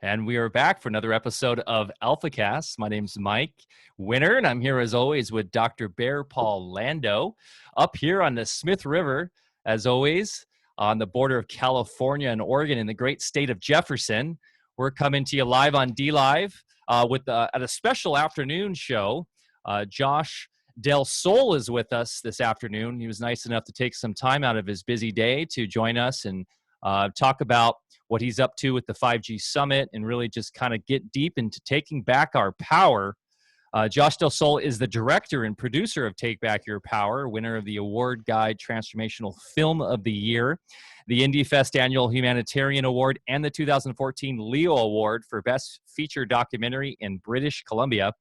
And we are back for another episode of Alfacast. My name's Mike Winter, and I'm here as always with Dr. Bear Paul Lando up here on the Smith River, as always, on the border of California and Oregon in the great state of Jefferson. We're coming to you live on D-Live at a special afternoon show. Josh Del Sol is with us this afternoon. He was nice enough to take some time out of his busy day to join us and talk about what he's up to with the 5G Summit and really just kind of get deep into taking back our power. Josh Del Sol is the director and producer of Take Back Your Power, winner of the AwareGuide Transformational Film of the Year, the IndieFest Annual Humanitarian Award, and the 2014 Leo Award for Best Feature Documentary in British Columbia.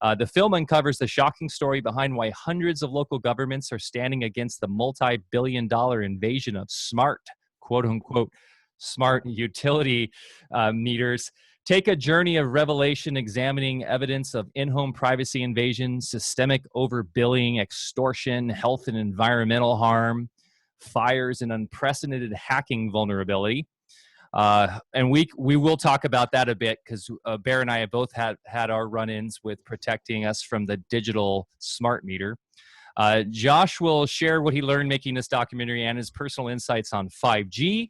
The film uncovers the shocking story behind why hundreds of local governments are standing against the multi-billion-dollar invasion of smart, quote-unquote, smart utility meters. Take a journey of revelation examining evidence of in-home privacy invasion, systemic overbilling, extortion, health and environmental harm, fires, and unprecedented hacking vulnerability. And we will talk about that a bit because Bear and I have both had our run-ins with protecting us from the digital smart meter. Josh will share what he learned making this documentary and his personal insights on 5G.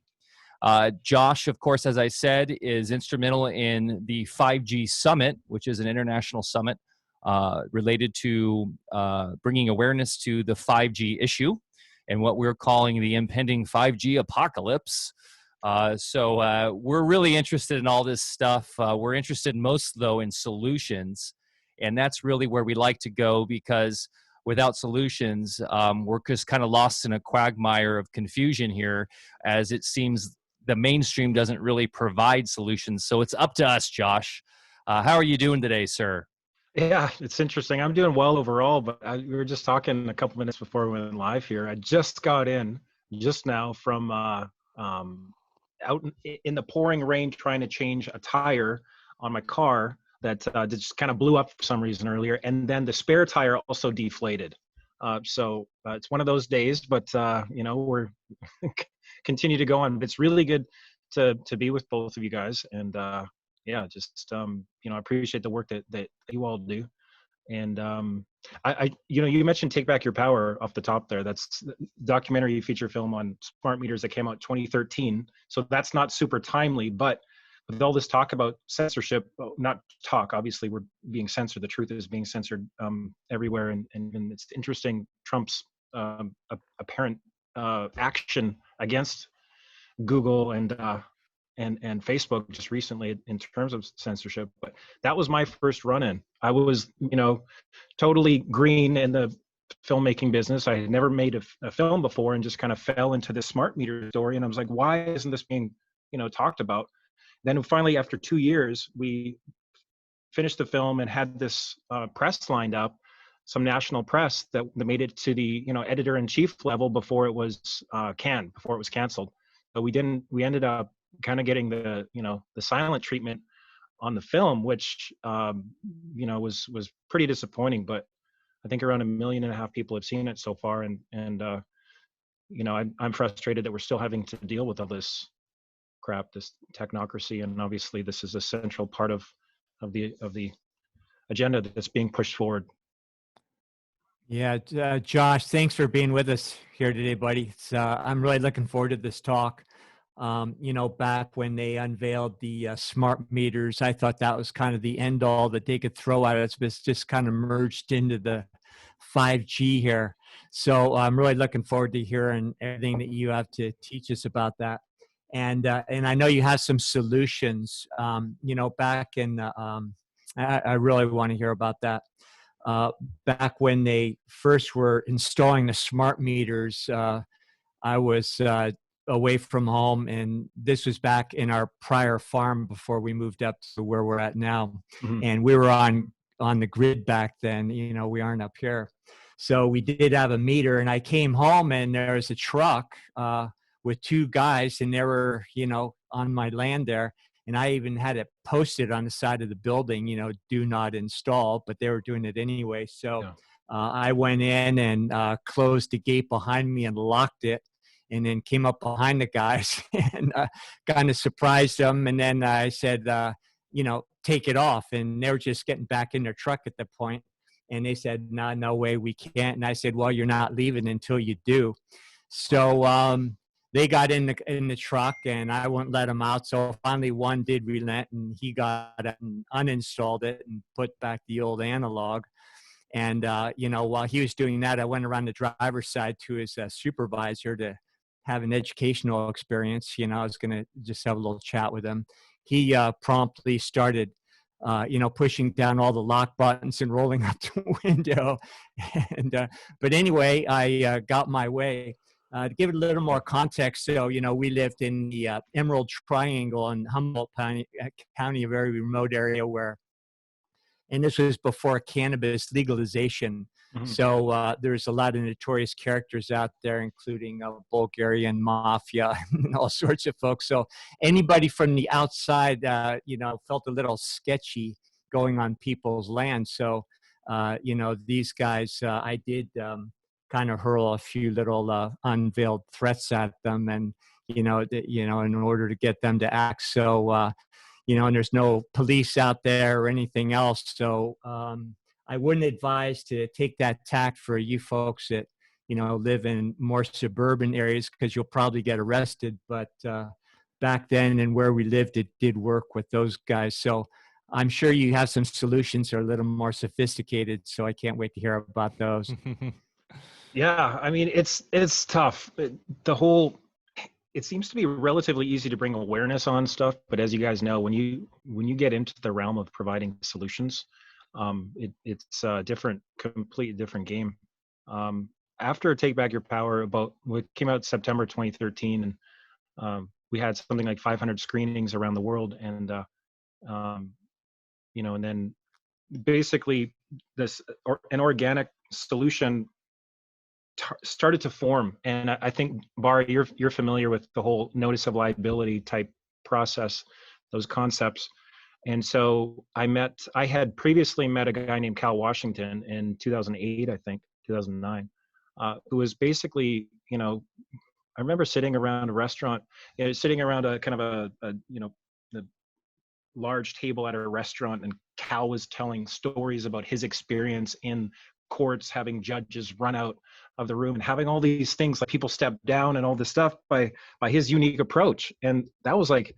Josh, of course, as I said, is instrumental in the 5G Summit, which is an international summit related to bringing awareness to the 5G issue and what we're calling the impending 5G apocalypse. So we're really interested in all this stuff. We're interested most, though, in solutions. And that's really where we like to go because without solutions, we're just kind of lost in a quagmire of confusion here, as it seems the mainstream doesn't really provide solutions. So it's up to us, Josh. How are you doing today, sir? Yeah, it's interesting. I'm doing well overall, but we were just talking a couple minutes before we went live here. I just got in just now from out in the pouring rain trying to change a tire on my car that just kind of blew up for some reason earlier. And then the spare tire also deflated. So it's one of those days, but we're continue to go on. It's really good to be with both of you guys. And I appreciate the work that you all do. And you mentioned Take Back Your Power off the top there. That's documentary feature film on smart meters that came out 2013. So that's not super timely, but with all this talk about censorship, not talk, obviously we're being censored. The truth is being censored everywhere. And it's interesting, Trump's apparent action against Google and Facebook just recently in terms of censorship. But that was my first run-in. I was, totally green in the filmmaking business. I had never made a film before and just kind of fell into this smart meter story. And I was like, why isn't this being, talked about? Then finally, after 2 years, we finished the film and had this press lined up, some national press that made it to the editor-in-chief level before it was canned, before it was canceled. But we ended up kind of getting the silent treatment on the film, which was pretty disappointing. But I think around 1.5 million people have seen it so far, and I'm frustrated that we're still having to deal with all this crap, this technocracy, and obviously this is a central part of the agenda that's being pushed forward. Yeah, Josh, thanks for being with us here today, buddy. I'm really looking forward to this talk. Back when they unveiled the smart meters, I thought that was kind of the end all that they could throw at us, but it's just kind of merged into the 5G here. So I'm really looking forward to hearing everything that you have to teach us about that. And I know you have some solutions, back in, I really want to hear about that. Back when they first were installing the smart meters, I was away from home, and this was back in our prior farm before we moved up to where we're at now. Mm-hmm. And we were on the grid back then, we aren't up here. So we did have a meter, and I came home and there was a truck with 2 guys, and they were, on my land there. And I even had it posted on the side of the building, do not install, but they were doing it anyway. So I went in and closed the gate behind me and locked it. and then came up behind the guys and kind of surprised them. And then I said, take it off. And they were just getting back in their truck at the point. And they said, no way, we can't. And I said, well, you're not leaving until you do. So they got in the truck, and I wouldn't let them out. So finally one did relent, and he got it and uninstalled it and put back the old analog. And, while he was doing that, I went around the driver's side to his supervisor to have an educational experience. I was going to just have a little chat with him. He promptly started, pushing down all the lock buttons and rolling up the window. And, but anyway, I got my way. To give it a little more context, so, we lived in the Emerald Triangle in Humboldt County, a very remote area and this was before cannabis legalization. Mm-hmm. So there's a lot of notorious characters out there, including Bulgarian mafia and all sorts of folks. So anybody from the outside, felt a little sketchy going on people's land. So, these guys, I did kind of hurl a few little unveiled threats at them, and in order to get them to act. So. And there's no police out there or anything else. So I wouldn't advise to take that tact for you folks that, live in more suburban areas, because you'll probably get arrested. But back then and where we lived, it did work with those guys. So I'm sure you have some solutions that are a little more sophisticated. So I can't wait to hear about those. Yeah, I mean, it's tough. It seems to be relatively easy to bring awareness on stuff, but as you guys know, when you get into the realm of providing solutions, it's a completely different game. After Take Back Your Power, it came out September 2013, and we had something like 500 screenings around the world, and and then basically an organic solution started to form. And I think, Barry, you're familiar with the whole notice of liability type process, those concepts. And so I had previously met a guy named Cal Washington in 2008, I think 2009, who was basically, I remember sitting around a restaurant, sitting around a kind of the large table at a restaurant, and Cal was telling stories about his experience in courts, having judges run out of the room and having all these things like people step down and all this stuff by his unique approach. And that was like,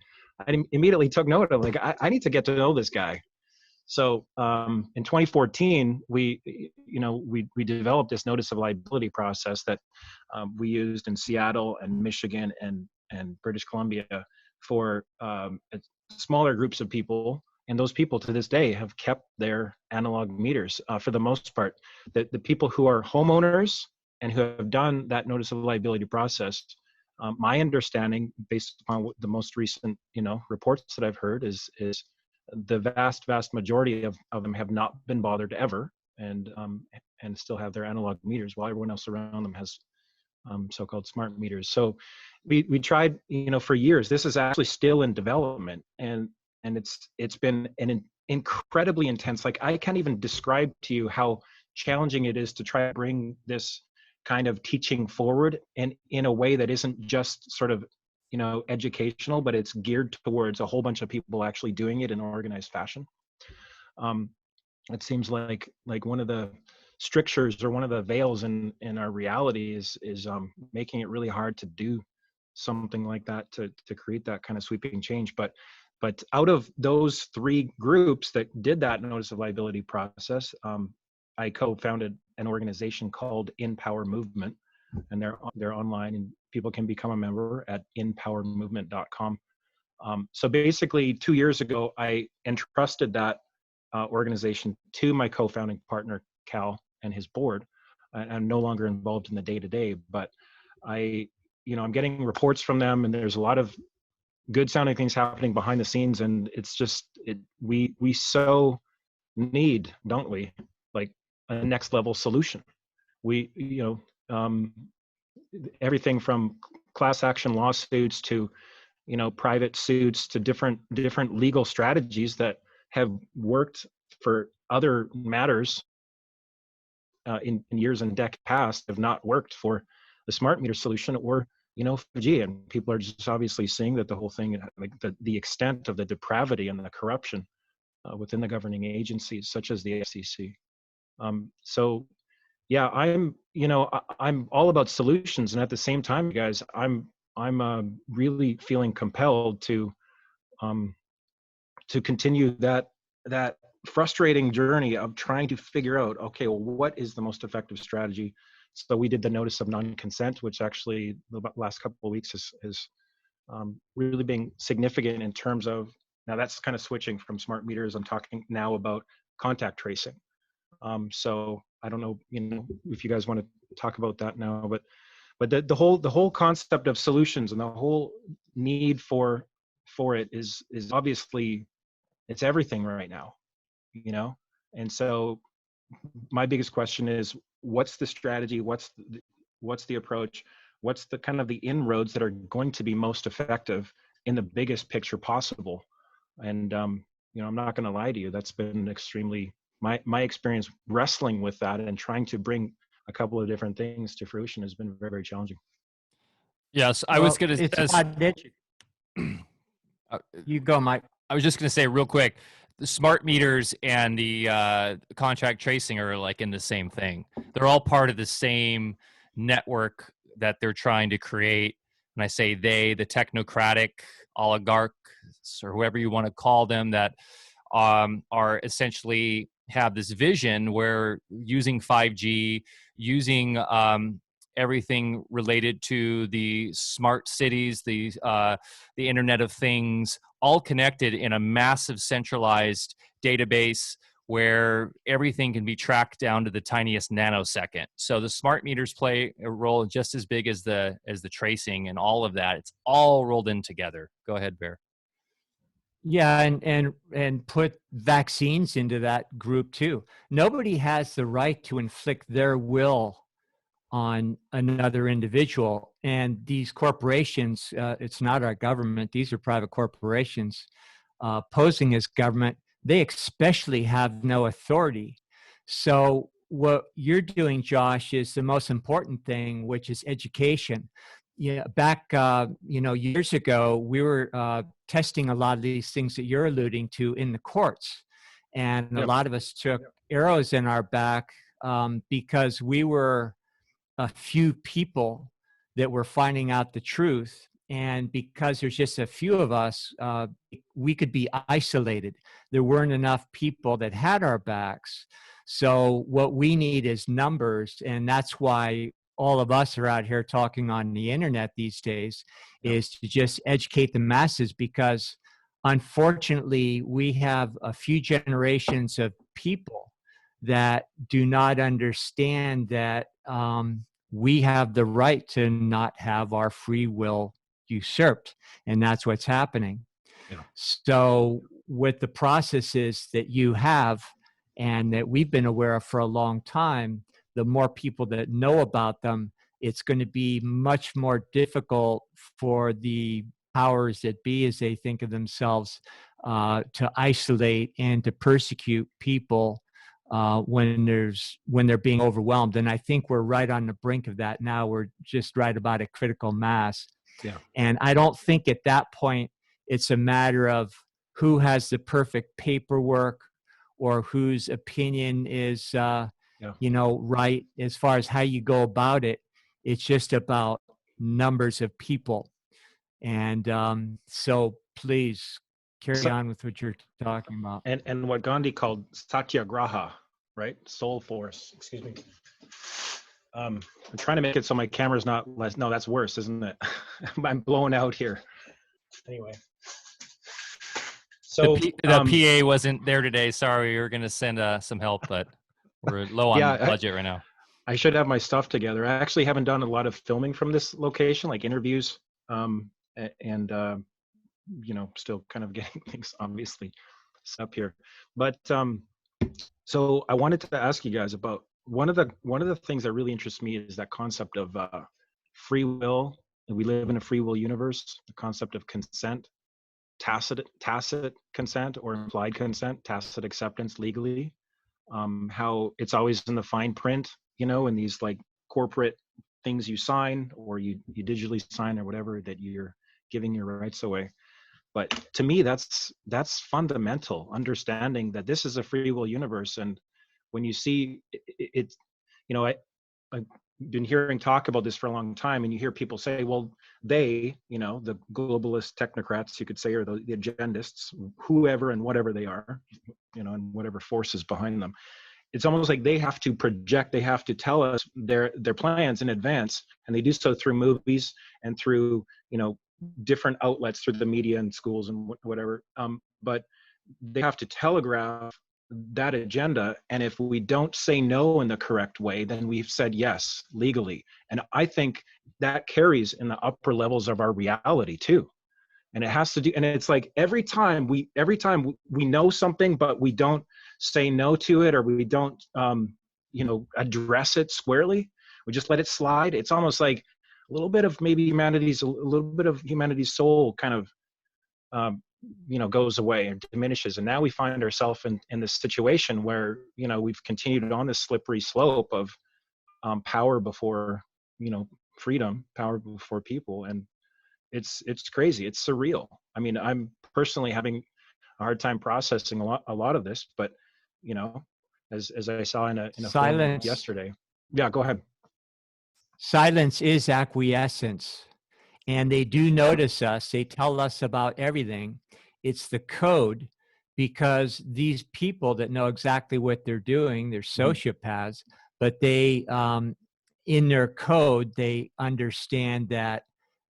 I immediately took note of, like, I need to get to know this guy. So in 2014, we developed this notice of liability process that we used in Seattle and Michigan and British Columbia for smaller groups of people. And those people to this day have kept their analog meters for the most part. The people who are homeowners and who have done that notice of liability process, my understanding, based upon the most recent reports that I've heard, is the vast majority of them have not been bothered ever, and still have their analog meters, while everyone else around them has so-called smart meters. So we tried, for years. This is actually still in development, and it's been an incredibly intense. Like, I can't even describe to you how challenging it is to try to bring this kind of teaching forward, and in a way that isn't just sort of educational, but it's geared towards a whole bunch of people actually doing it in an organized fashion. It seems like one of the strictures, or one of the veils in our reality is making it really hard to do something like that, to create that kind of sweeping change. But out of those three groups that did that notice of liability process, I co-founded an organization called In Power Movement, and they're online, and people can become a member at inpowermovement.com. So basically, 2 years ago, I entrusted that organization to my co-founding partner, Cal, and his board. I'm no longer involved in the day-to-day, but I'm getting reports from them, and there's a lot of good sounding things happening behind the scenes. And it's just, we so need, don't we, like a next level solution. We, everything from class action lawsuits to, private suits, to different legal strategies that have worked for other matters in years and decades past, have not worked for the smart meter solution. Or, 5G, and people are just obviously seeing that the whole thing, like the extent of the depravity and the corruption within the governing agencies, such as the FCC. So yeah, I'm all about solutions, and at the same time, guys, I'm really feeling compelled to continue that frustrating journey of trying to figure out, okay, well, what is the most effective strategy? So we did the notice of non-consent, which actually the last couple of weeks is really being significant in terms of, now that's kind of switching from smart meters. I'm talking now about contact tracing. So I don't know, if you guys want to talk about that now, but the whole concept of solutions and the whole need for it is obviously, it's everything right now, and so my biggest question is, what's the strategy, what's the approach, what's the kind of the inroads that are going to be most effective in the biggest picture possible? And I'm not going to lie to you, that's been extremely, my experience wrestling with that and trying to bring a couple of different things to fruition has been very, very challenging. Yes, I was Well, going it's to. not itchy. You go, Mike. I was just going to say real quick, the smart meters and the contract tracing are like in the same thing. They're all part of the same network that they're trying to create. And I say they, the technocratic oligarchs, or whoever you want to call them, that are essentially have this vision where using 5G, using everything related to the smart cities, the Internet of Things, all connected in a massive centralized database where everything can be tracked down to the tiniest nanosecond. So the smart meters play a role just as big as the tracing and all of that. It's all rolled in together. Go ahead, Bear. Yeah, and put vaccines into that group too. Nobody has the right to inflict their will on another individual. And these corporations, it's not our government, these are private corporations posing as government. They especially have no authority. So what you're doing, Josh, is the most important thing, which is education. Yeah, back years ago, we were testing a lot of these things that you're alluding to in the courts, and a lot of us took arrows in our back because we were a few people that were finding out the truth. And because there's just a few of us, we could be isolated. There weren't enough people that had our backs. So what we need is numbers. And that's why all of us are out here talking on the internet these days, is to just educate the masses, because unfortunately we have a few generations of people that do not understand that we have the right to not have our free will usurped. And that's what's happening. Yeah. So with the processes that you have and that we've been aware of for a long time, the more people that know about them, it's going to be much more difficult for the powers that be, as they think of themselves, to isolate and to persecute people when they're being overwhelmed. And I think we're right on the brink of that now. We're just right about a critical mass. Yeah. And I don't think at that point it's a matter of who has the perfect paperwork or whose opinion is right as far as how you go about it. It's just about numbers of people. And so please carry on with what you're talking about. And what Gandhi called satyagraha, right? Soul force. Excuse me. I'm trying to make it so my camera's not less. No, that's worse, isn't it? I'm blowing out here. Anyway. So the PA wasn't there today. Sorry, we were going to send some help, but we're low on budget right now. I should have my stuff together. I actually haven't done a lot of filming from this location, like interviews, and still kind of getting things obviously set up here. But so I wanted to ask you guys about one of the things that really interests me is that concept of free will. And we live in a free will universe. The concept of consent, tacit consent or implied consent, tacit acceptance legally. How it's always in the fine print, in these like corporate things you sign or you digitally sign or whatever, that you're giving your rights away. But to me, that's fundamental, understanding that this is a free will universe. And when you see it, you know, I've been hearing talk about this for a long time, and you hear people say, well, they, you know, the globalist technocrats, you could say, or the agendists, whoever and whatever they are, you know, and whatever forces behind them, it's almost like they have to project, they have to tell us their plans in advance, and they do so through movies and through, you know, different outlets, through the media and schools and whatever. But they have to telegraph that agenda, and if we don't say no in the correct way, then we've said yes legally. And I think that carries in the upper levels of our reality too. And it has to do, and it's like every time we know something, but we don't say no to it, or we don't you know, address it squarely, we just let it slide. It's almost like a little bit of maybe a little bit of humanity's soul kind of you know, goes away and diminishes. And now we find ourselves in this situation where, you know, we've continued on this slippery slope of power before, you know, freedom, power before people. And it's crazy. It's surreal. I mean, I'm personally having a hard time processing a lot of this, but, you know, as I saw in a film yesterday. Yeah, go ahead. Silence is acquiescence. And they do notice us. They tell us about everything. It's the code, because these people that know exactly what they're doing, they're sociopaths, but they, in their code, they understand that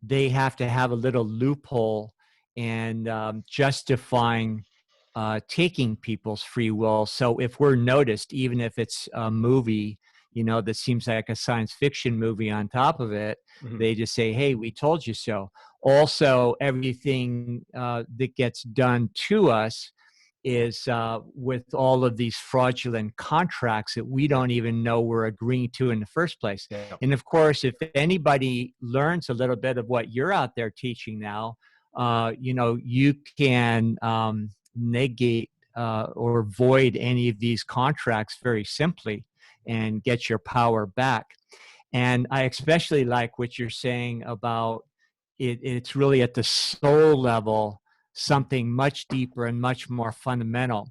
they have to have a little loophole and justifying taking people's free will. So if we're noticed, even if it's a movie, you know, that seems like a science fiction movie on top of it, they just say, hey, we told you so. Also, everything that gets done to us is with all of these fraudulent contracts that we don't even know we're agreeing to in the first place. Yeah. And of course, if anybody learns a little bit of what you're out there teaching now, you know, you can negate or void any of these contracts very simply and get your power back. And I especially like what you're saying about it's really at the soul level, something much deeper and much more fundamental.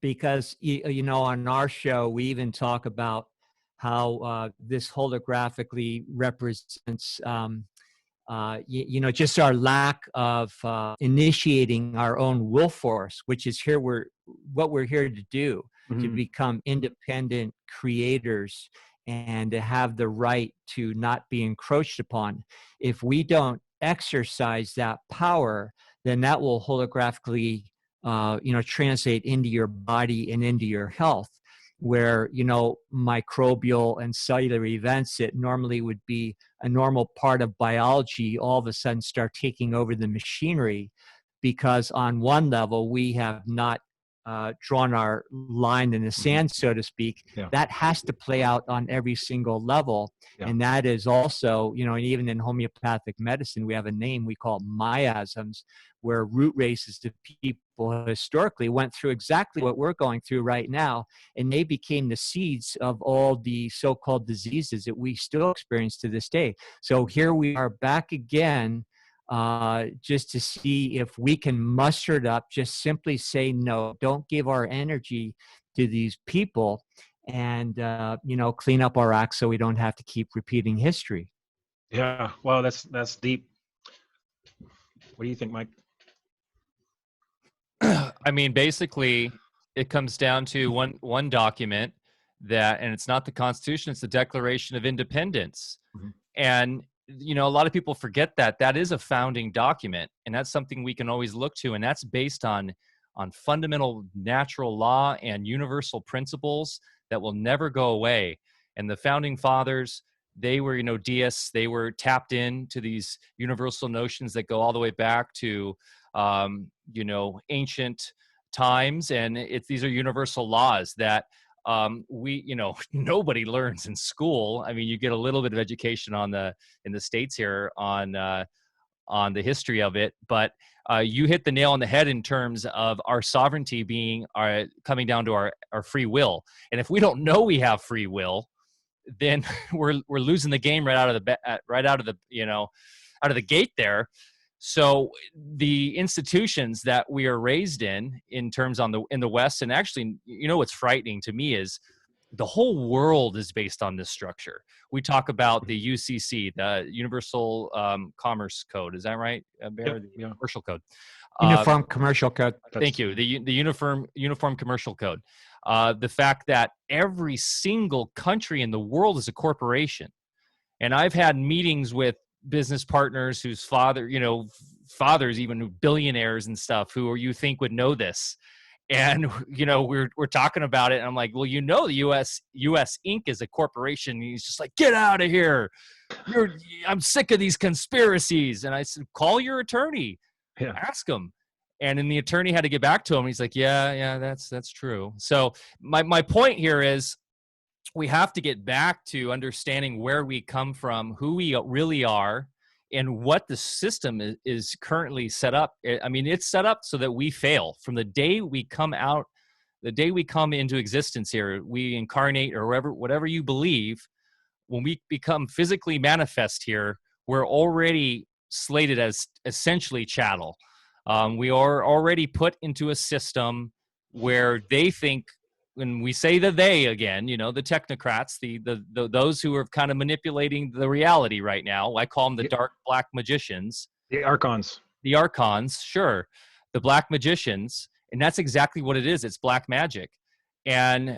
Because, you know, on our show, we even talk about how this holographically represents you know, just our lack of initiating our own will force, which is what we're here to do, to become independent creators and to have the right to not be encroached upon. If we don't exercise that power, then that will holographically, you know, translate into your body and into your health, where, you know, microbial and cellular events that normally would be a normal part of biology all of a sudden start taking over the machinery, because on one level we have not drawn our line in the sand, so to speak. Yeah. That has to play out on every single level. Yeah. And that is also, you know, and even in homeopathic medicine, we have a name we call miasms, where root races of people historically went through exactly what we're going through right now, and they became the seeds of all the so-called diseases that we still experience to this day. So here we are back again, just to see if we can muster it up, just simply say no, don't give our energy to these people, and you know, clean up our act so we don't have to keep repeating history. Yeah, well, that's deep. What do you think, Mike? I mean, basically, it comes down to one document that, and it's not the Constitution, it's the Declaration of Independence. And, you know, a lot of people forget that is a founding document, and that's something we can always look to, and that's based on fundamental natural law and universal principles that will never go away. And the founding fathers, they were, you know, deists. They were tapped into these universal notions that go all the way back to you know, ancient times, and these are universal laws that we, you know, nobody learns in school. I mean, you get a little bit of education in the States here on the history of it, but you hit the nail on the head in terms of our sovereignty being coming down to our free will. And if we don't know we have free will, then we're losing the game right out of the gate there. So the institutions that we are raised in terms in the West, and actually, what's frightening to me is the whole world is based on this structure. We talk about the UCC, the Universal Commerce Code. Is that right, Bear? Yep, The yeah. Commercial Code. Uniform Commercial Code. Thank you. The Uniform Commercial Code. The fact that every single country in the world is a corporation. And I've had meetings with business partners whose fathers, even billionaires and stuff, who you think would know this. And, we're talking about it. And I'm like, well, the US Inc. is a corporation. And he's just like, get out of here. I'm sick of these conspiracies. And I said, call your attorney. Yeah. Ask him. And then the attorney had to get back to him. He's like, yeah, that's true. So my point here is we have to get back to understanding where we come from, who we really are, and what the system is currently set up. I mean, it's set up so that we fail. From the day we come out, the day we come into existence here, we incarnate or whatever you believe, when we become physically manifest here, we're already slated as essentially chattel. We are already put into a system where they think, when we say the they again, the technocrats, those who are kind of manipulating the reality right now, I call them the dark black magicians. The archons. The archons, sure. The black magicians. And that's exactly what it is. It's black magic. And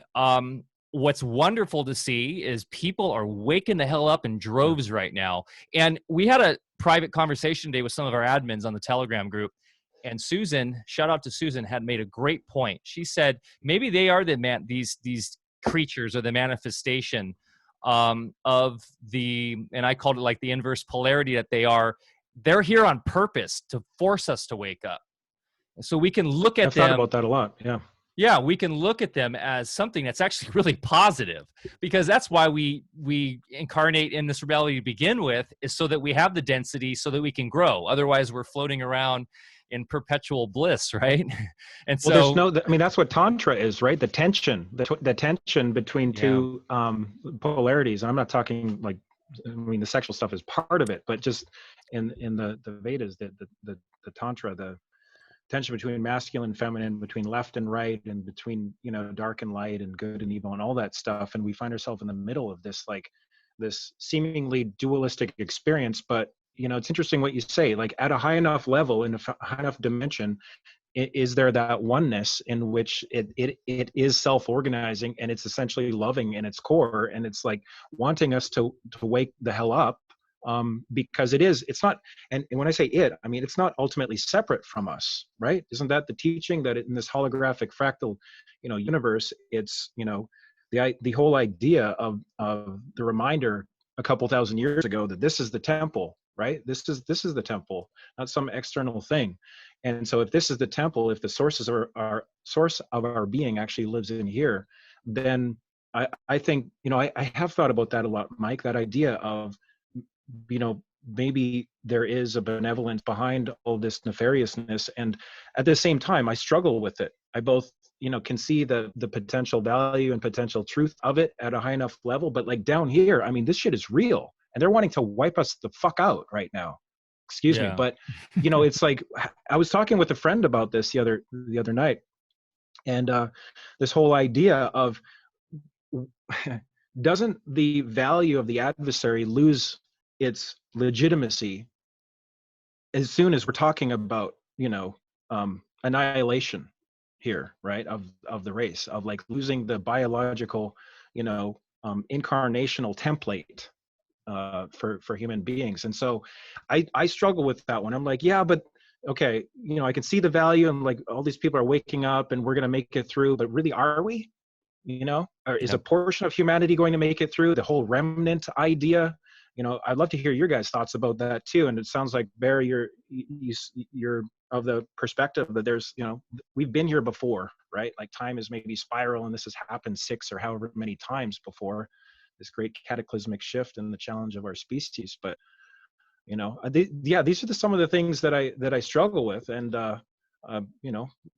what's wonderful to see is people are waking the hell up in droves right now. And we had a private conversation today with some of our admins on the Telegram group. And Susan, shout out to Susan, had made a great point. She said maybe they are these creatures or the manifestation of and I called it like the inverse polarity that they are. They're here on purpose to force us to wake up. So we can look at them. I've thought about that a lot. Yeah. Yeah, we can look at them as something that's actually really positive, because that's why we incarnate in this reality to begin with, is so that we have the density so that we can grow. Otherwise, we're floating around in perpetual bliss, right? And so, that's what Tantra is, right? The tension between two polarities. I'm not talking the sexual stuff is part of it, but just in the Vedas, the Tantra, the tension between masculine and feminine, between left and right, and between dark and light, and good and evil, and all that stuff. And we find ourselves in the middle of this this seemingly dualistic experience. But it's interesting what you say, at a high enough level, in a high enough dimension, is there that oneness in which it is self-organizing, and it's essentially loving in its core, and it's wanting us to wake the hell up, because it's not, and when I say it's not ultimately separate from us, right? Isn't that the teaching, that in this holographic fractal universe, it's the whole idea of the reminder a couple thousand years ago that this is the temple, right? This is the temple, not some external thing. And so if this is the temple, if the source of our being actually lives in here, then I think I have thought about that a lot, Mike, that idea of maybe there is a benevolence behind all this nefariousness. And at the same time, I struggle with it. I both can see the potential value and potential truth of it at a high enough level, but down here, this shit is real, and they're wanting to wipe us the fuck out right now. Excuse me, but it's I was talking with a friend about this the other night, and this whole idea of, doesn't the value of the adversary lose its legitimacy as soon as we're talking about annihilation here, right, of the race, of losing the biological incarnational template for human beings? And so I struggle with that one. I'm like, yeah, but okay, I can see the value, and all these people are waking up and we're going to make it through, but really, are we? Or is a portion of humanity going to make it through? The whole remnant idea, I'd love to hear your guys' thoughts about that too. And it sounds like, Barry, you're of the perspective that there's, we've been here before, right? Time is maybe spiral, and this has happened 6 or however many times before, this great cataclysmic shift and the challenge of our species. But these are some of the things that I struggle with, and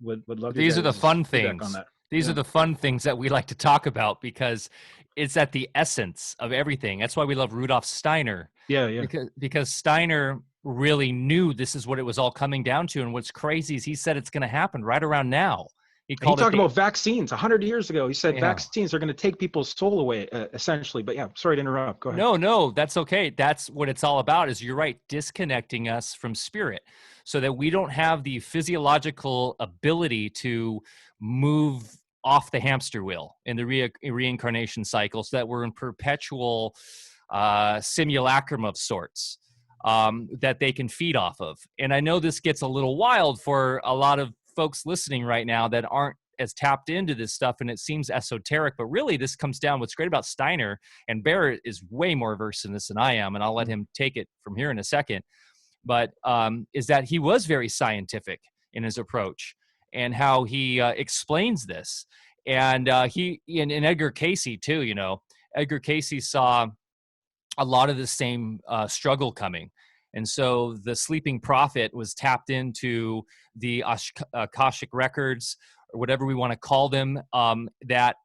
would love. These are the fun things. On that. These are the fun things that we like to talk about because it's at the essence of everything. That's why we love Rudolf Steiner. Yeah. Because Steiner really knew this is what it was all coming down to. And what's crazy is he said it's going to happen right around now. He talked about vaccines 100 years ago. He said vaccines are going to take people's soul away, essentially. But yeah, sorry to interrupt. Go ahead. No, that's okay. That's what it's all about, is you're right, disconnecting us from spirit so that we don't have the physiological ability to move off the hamster wheel in the reincarnation cycle, so that we're in perpetual simulacrum of sorts that they can feed off of. And I know this gets a little wild for a lot of folks listening right now that aren't as tapped into this stuff, and it seems esoteric, but really this comes down, what's great about Steiner, and Bear is way more versed in this than I am, and I'll let him take it from here in a second, but is that he was very scientific in his approach and how he explains this. And he, in Edgar Cayce too, you know, Edgar Cayce saw a lot of the same struggle coming. And so the sleeping prophet was tapped into the Akashic records, or whatever we want to call them, that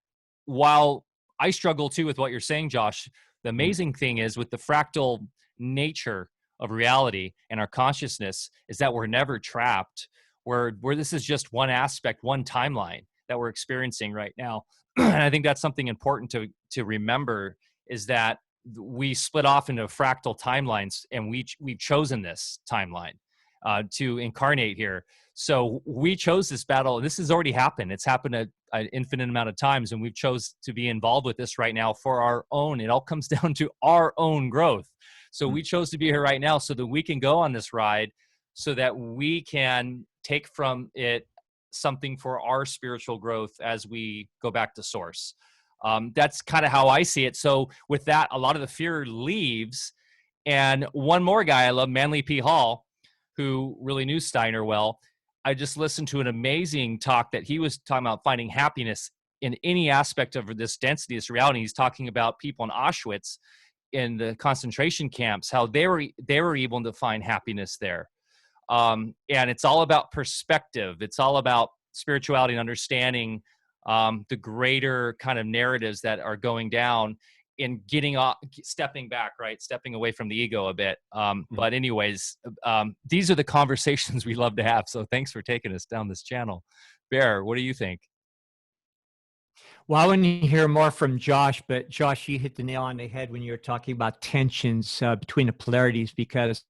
while I struggle too with what you're saying, Josh, the amazing thing is with the fractal nature of reality and our consciousness is that we're never trapped, where this is just one aspect, one timeline that we're experiencing right now. And I think that's something important to remember, is that we split off into fractal timelines, and we've chosen this timeline to incarnate here. So we chose this battle. This has already happened. It's happened an infinite amount of times, and we've chose to be involved with this right now for our own. It all comes down to our own growth. So we chose to be here right now so that we can go on this ride, so that we can take from it something for our spiritual growth as we go back to source. That's kind of how I see it. So with that, a lot of the fear leaves. And one more guy I love, Manly P. Hall, who really knew Steiner well. I just listened to an amazing talk that he was talking about finding happiness in any aspect of this density, this reality. He's talking about people in Auschwitz, in the concentration camps, how they were able to find happiness there. And it's all about perspective. It's all about spirituality and understanding the greater kind of narratives that are going down, in stepping back, right? Stepping away from the ego a bit. But anyways, these are the conversations we love to have. So thanks for taking us down this channel. Bear, what do you think? Well, I want to hear more from Josh, but Josh, you hit the nail on the head when you were talking about tensions between the polarities, because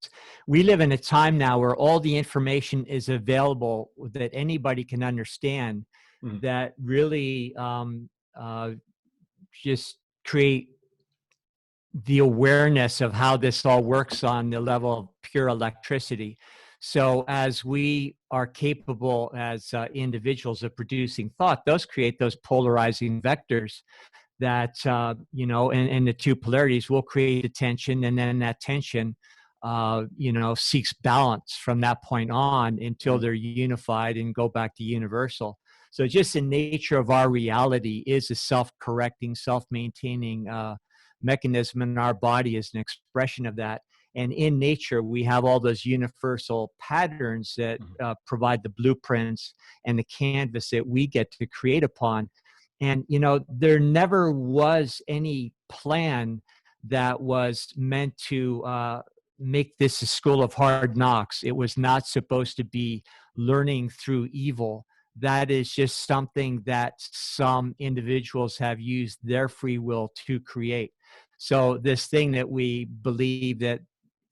we live in a time now where all the information is available that anybody can understand, that really just create the awareness of how this all works on the level of pure electricity. So as we are capable as individuals of producing thought, those create those polarizing vectors that, you know, and the two polarities will create a tension, and then that tension, you know, seeks balance from that point on until they're unified and go back to universal. So just the nature of our reality is a self-correcting, self-maintaining mechanism, and our body is an expression of that. And in nature, we have all those universal patterns that provide the blueprints and the canvas that we get to create upon. And, you know, there never was any plan that was meant to make this a school of hard knocks. It was not supposed to be learning through evil. That is just something that some individuals have used their free will to create. So this thing that we believe that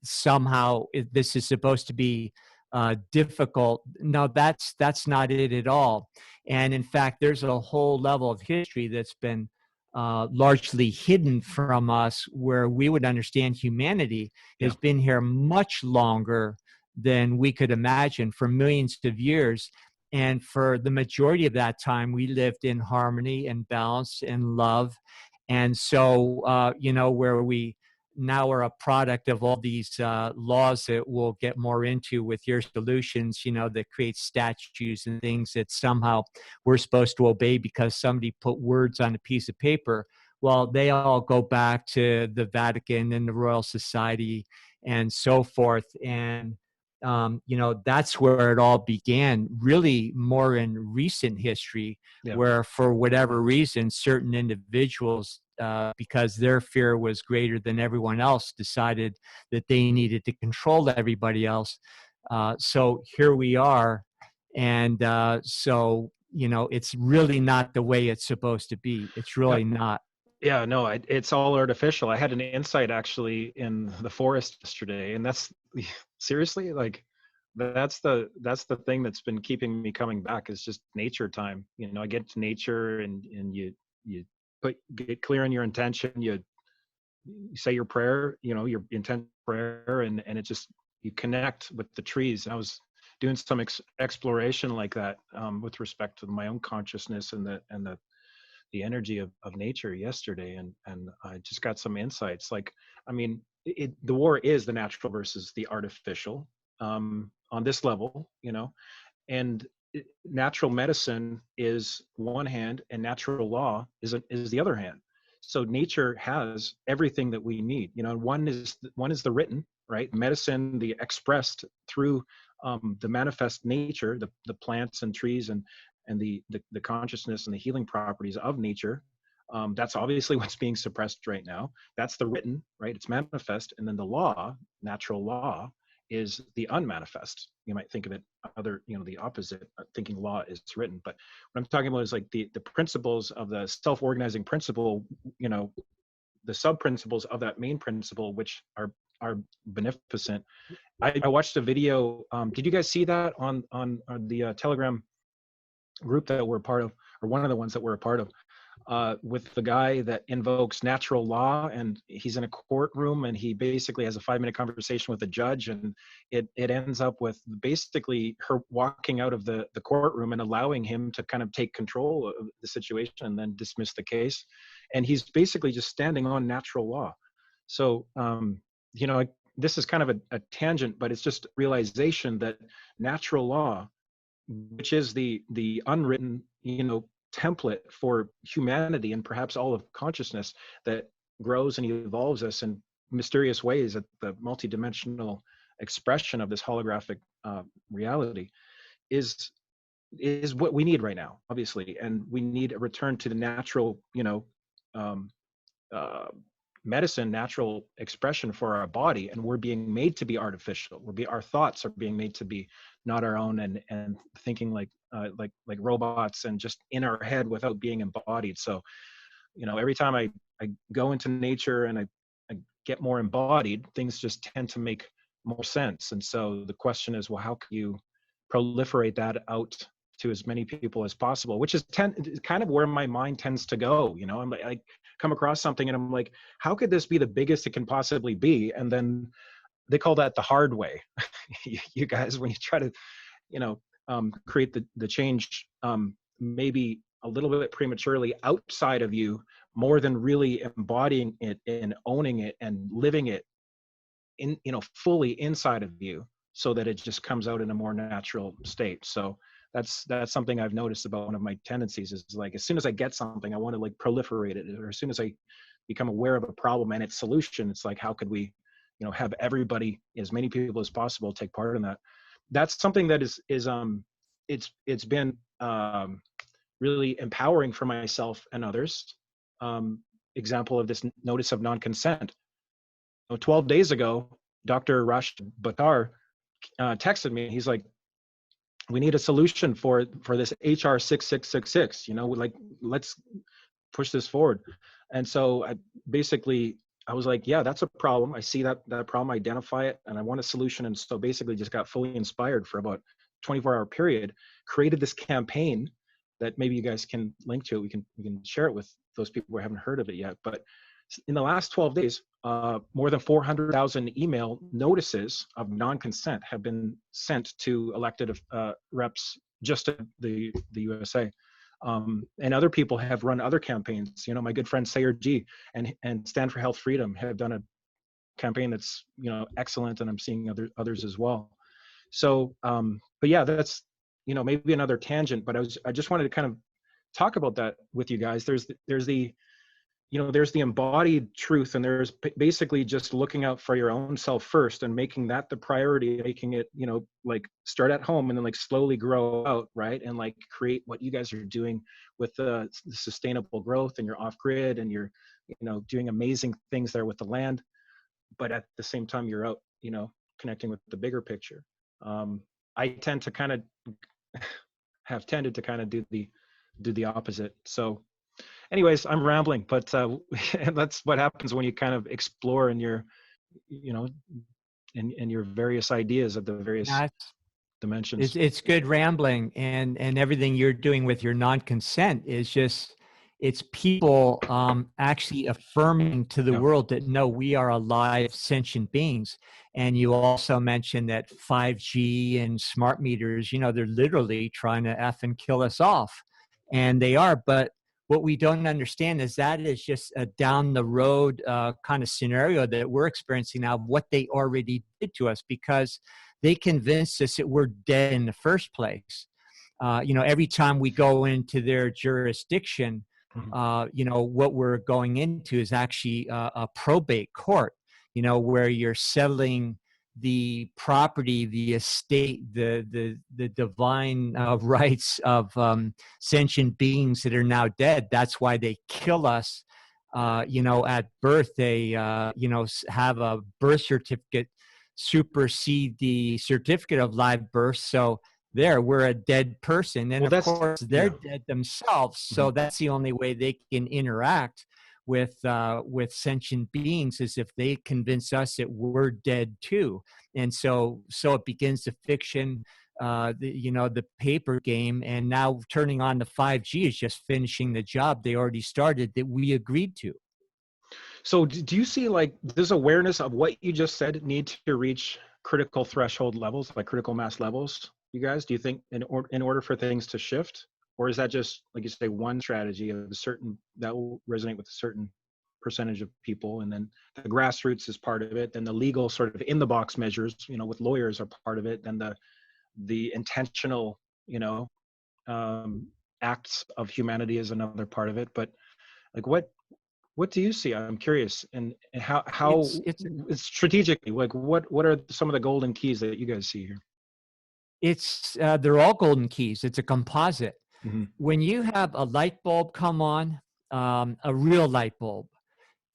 somehow this is supposed to be difficult, no, that's not it at all. And in fact, there's a whole level of history that's been largely hidden from us, where we would understand humanity has been here much longer than we could imagine, for millions of years. And for the majority of that time, we lived in harmony and balance and love. And so, you know, where we now are a product of all these laws that we'll get more into with your solutions, you know, that create statutes and things that somehow we're supposed to obey because somebody put words on a piece of paper. Well, they all go back to the Vatican and the Royal Society and so forth. And that's where it all began, really more in recent history, where for whatever reason, certain individuals, because their fear was greater than everyone else, decided that they needed to control everybody else. So here we are. And so, it's really not the way it's supposed to be. It's really not. Yeah, no, it's all artificial. I had an insight actually in the forest yesterday, and that's seriously, like, that's the thing that's been keeping me coming back, is just nature time. I get to nature, and you get clear on your intention. You say your prayer, your intent prayer, and it just, you connect with the trees. I was doing some exploration like that, with respect to my own consciousness and the energy of nature yesterday, and I just got some insights. Like, I mean, the war is the natural versus the artificial, on this level, and natural medicine is one hand, and natural law is the other hand. So nature has everything that we need. One is the written, right? Medicine, the expressed through the manifest nature, the plants and trees, and the consciousness and the healing properties of nature. That's obviously what's being suppressed right now. That's the written, right? It's manifest. And then the law, natural law, is the unmanifest. You might think of it the opposite, thinking law is written. But what I'm talking about is like the principles of the self-organizing principle, the sub-principles of that main principle, which are beneficent. I watched a video. Did you guys see that on the Telegram group that we're a part of, or one of the ones that we're a part of, with the guy that invokes natural law, and he's in a courtroom, and he basically has a 5-minute conversation with the judge, and it ends up with basically her walking out of the courtroom and allowing him to kind of take control of the situation and then dismiss the case. And he's basically just standing on natural law. So, this is kind of a tangent, but it's just realization that natural law, which is the unwritten, template for humanity and perhaps all of consciousness, that grows and evolves us in mysterious ways at the multidimensional expression of this holographic reality, is what we need right now, obviously. And we need a return to the natural, medicine, natural expression for our body. And we're being made to be artificial. Our thoughts are being made to be not our own, and thinking like robots, and just in our head without being embodied. So, every time I go into nature and I get more embodied, things just tend to make more sense. And so the question is, well, how can you proliferate that out to as many people as possible, which is kind of where my mind tends to go. I'm like, I come across something and I'm like, how could this be the biggest it can possibly be? And then they call that the hard way. You guys, when you try to, create the change, maybe a little bit prematurely outside of you, more than really embodying it and owning it and living it in, fully inside of you, so that it just comes out in a more natural state. So that's something I've noticed about one of my tendencies, is like, as soon as I get something, I want to like proliferate it, or as soon as I become aware of a problem and its solution, it's like, how could we, have everybody, as many people as possible, take part in that. That's something that is it's been really empowering for myself and others. Example of this notice of non-consent. 12 days ago, Dr. Rash Bhattar texted me. He's like, we need a solution for this HR 6666, like, let's push this forward. And so I was like, yeah, that's a problem. I see that problem, identify it, and I want a solution. And so basically just got fully inspired for about 24-hour period, created this campaign that maybe you guys can link to it. We can share it with those people who haven't heard of it yet. But in the last 12 days, more than 400,000 email notices of non-consent have been sent to elected reps just in the USA. And other people have run other campaigns. My good friend Sayer G and Stand for Health Freedom have done a campaign that's, excellent, and I'm seeing others as well. So, but yeah, that's, maybe another tangent, but I just wanted to kind of talk about that with you guys. There's the there's the embodied truth, and there's basically just looking out for your own self first and making that the priority, making it, like start at home and then like slowly grow out, right? And like create what you guys are doing with the sustainable growth, and you're off grid, and you're, doing amazing things there with the land. But at the same time, you're out, connecting with the bigger picture. I tend to kind of have tended to kind of do the opposite. So anyways, I'm rambling, but that's what happens when you kind of explore in your, in your various ideas of the various That's dimensions. it's good rambling, and everything you're doing with your non-consent is just, it's people actually affirming to the Yeah. world that no, we are alive sentient beings. And you also mentioned that 5G and smart meters, they're literally trying to F and kill us off, and they are. But what we don't understand is that is just a down the road kind of scenario that we're experiencing now of what they already did to us, because they convinced us that we're dead in the first place. Every time we go into their jurisdiction, what we're going into is actually a probate court, where you're settling the property, the estate, the divine rights of sentient beings that are now dead. That's why they kill us. At birth, they have a birth certificate supersede the certificate of live birth. So we're a dead person. And Well, of course, they're dead themselves. So Mhm. that's the only way they can interact with sentient beings, is if they convince us that we're dead too. And so it begins the fiction, the paper game. And now turning on the 5G is just finishing the job they already started that we agreed to. So do you see like this awareness of what you just said need to reach critical threshold levels, like critical mass levels, you guys? Do you think in order for things to shift? Or is that just, like you say, one strategy of a certain that will resonate with a certain percentage of people, and then the grassroots is part of it, then the legal sort of in the box measures, with lawyers are part of it, then the intentional, acts of humanity is another part of it. But like what do you see? I'm curious, and how It's it's strategically, like what are some of the golden keys that you guys see here? they're all golden keys. It's a composite. Mm-hmm. When you have a light bulb come on, a real light bulb,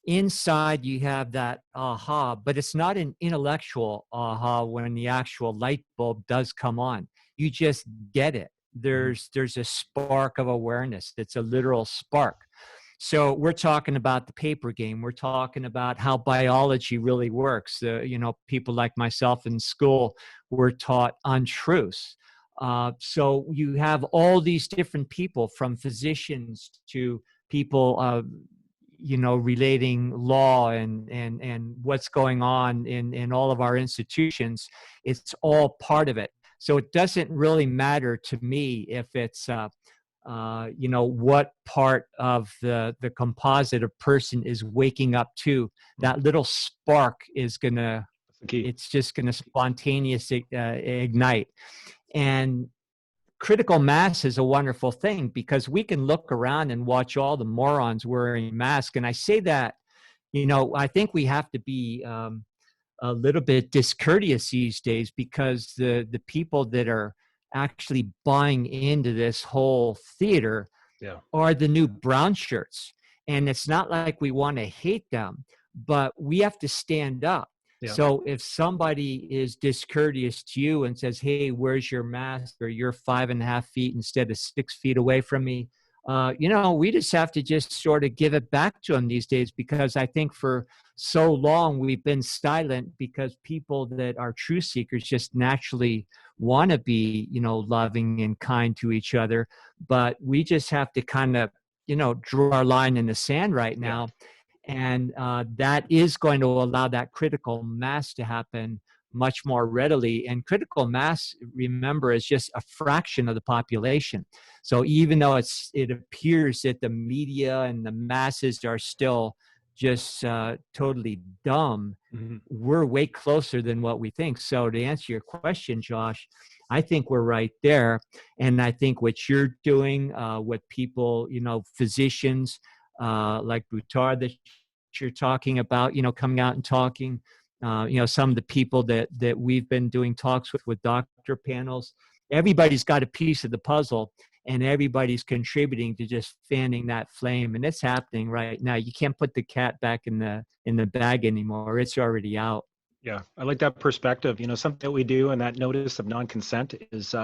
inside you have that aha, but it's not an intellectual aha when the actual light bulb does come on. You just get it. There's a spark of awareness. It's a literal spark. So we're talking about the paper game. We're talking about how biology really works. People like myself in school were taught untruths. So you have all these different people, from physicians to people, relating law and what's going on in all of our institutions. It's all part of it. So it doesn't really matter to me if it's what part of the composite of person is waking up to. That little spark is gonna, That's the key. it's just gonna spontaneously ignite. And critical mass is a wonderful thing, because we can look around and watch all the morons wearing masks. And I say that, I think we have to be a little bit discourteous these days, because the people that are actually buying into this whole theater Yeah. are the new brown shirts. And it's not like we want to hate them, but we have to stand up. Yeah. So if somebody is discourteous to you and says, hey, where's your mask? Or you're 5.5 feet instead of 6 feet away from me, we just have to just sort of give it back to them these days, because I think for so long we've been silent, because people that are truth seekers just naturally want to be, loving and kind to each other. But we just have to kind of, draw our line in the sand right now. And that is going to allow that critical mass to happen much more readily. And critical mass, remember, is just a fraction of the population. So even though it appears that the media and the masses are still just totally dumb, Mm-hmm. we're way closer than what we think. So to answer your question, Josh, I think we're right there. And I think what you're doing, what people, physicians, like Buttar that you're talking about, coming out and talking, some of the people that we've been doing talks with doctor panels. Everybody's got a piece of the puzzle, and everybody's contributing to just fanning that flame. And it's happening right now. You can't put the cat back in the bag anymore. It's already out. Yeah, I like that perspective. Something that we do in that notice of non-consent is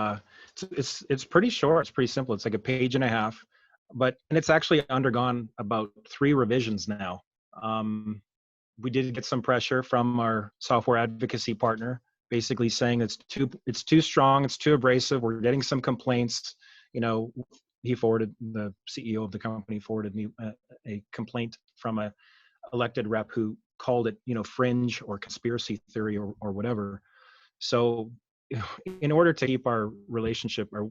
it's pretty short. It's pretty simple. It's like a page and a half, and it's actually undergone about 3 revisions now. We did get some pressure from our software advocacy partner, basically saying it's too strong, it's too abrasive. We're getting some complaints. The CEO of the company forwarded me a complaint from a elected rep who called it, fringe or conspiracy theory or whatever. So in order to keep our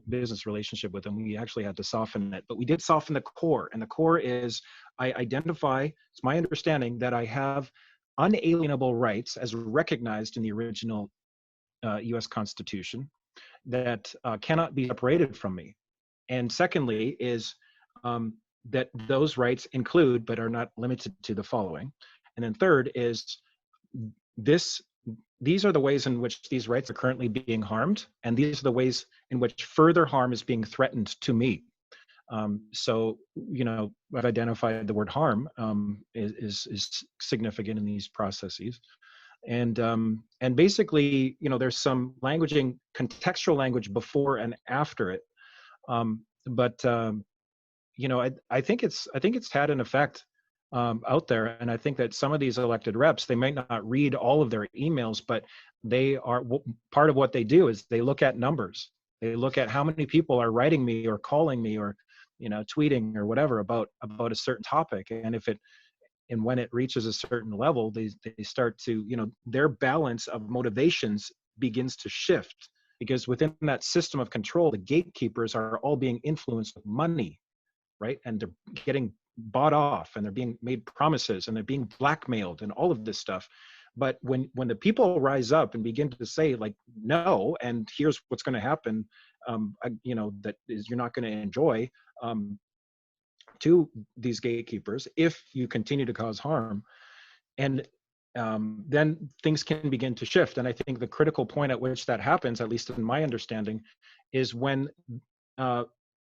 business relationship with them, we actually had to soften it, but we did soften the core. And the core is, it's my understanding that I have unalienable rights as recognized in the original US Constitution that cannot be separated from me. And secondly is that those rights include, but are not limited to, the following. And then third is these are the ways in which these rights are currently being harmed, and these are the ways in which further harm is being threatened to me. So, I've identified the word harm is significant in these processes. And basically, there's some contextual language before and after it. I think it's had an effect out there. And I think that some of these elected reps, they might not read all of their emails, but part of what they do is they look at numbers. They look at how many people are writing me or calling me or, tweeting or whatever about a certain topic. And when it reaches a certain level, they start to, their balance of motivations begins to shift, because within that system of control, the gatekeepers are all being influenced with money, right? And they're getting bought off, and they're being made promises, and they're being blackmailed, and all of this stuff. But when the people rise up and begin to say, like, no, and here's what's going to happen, that is you're not going to enjoy to these gatekeepers if you continue to cause harm, and then things can begin to shift. And I think the critical point at which that happens, at least in my understanding, is when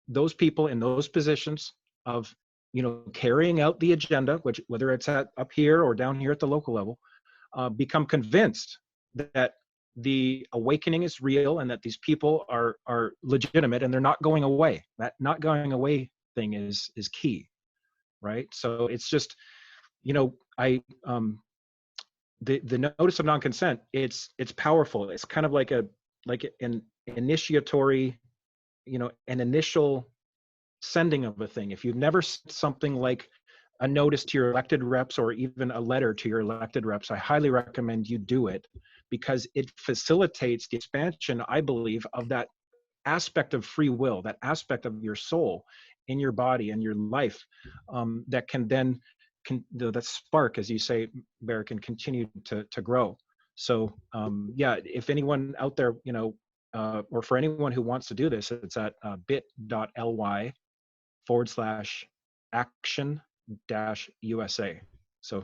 those people in those positions of carrying out the agenda, which whether it's up here or down here at the local level, become convinced that the awakening is real and that these people are legitimate and they're not going away. That not going away thing is key, right? So it's just, the notice of non-consent, it's powerful. It's kind of like an initiatory, an initial sending of a thing. If you've never sent something like a notice to your elected reps or even a letter to your elected reps, I highly recommend you do it, because it facilitates the expansion, I believe, of that aspect of free will, that aspect of your soul in your body and your life, that can then, that spark, as you say, Bear, can continue to grow. So if anyone out there, or for anyone who wants to do this, it's at bit.ly/action-USA. So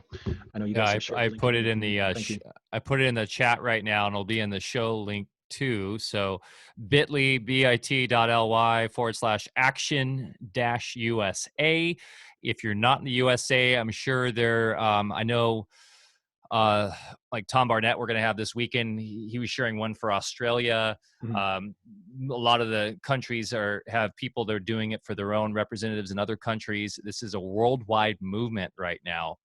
I know you guys. I put it in the I put it in the chat right now, and it'll be in the show link too. So bit.ly/action-USA. If you're not in the USA, I'm sure there. I know. Like Tom Barnett, we're going to have this weekend. He was sharing one for Australia. Mm-hmm. A lot of the countries have people that are doing it for their own representatives in other countries. This is a worldwide movement right now.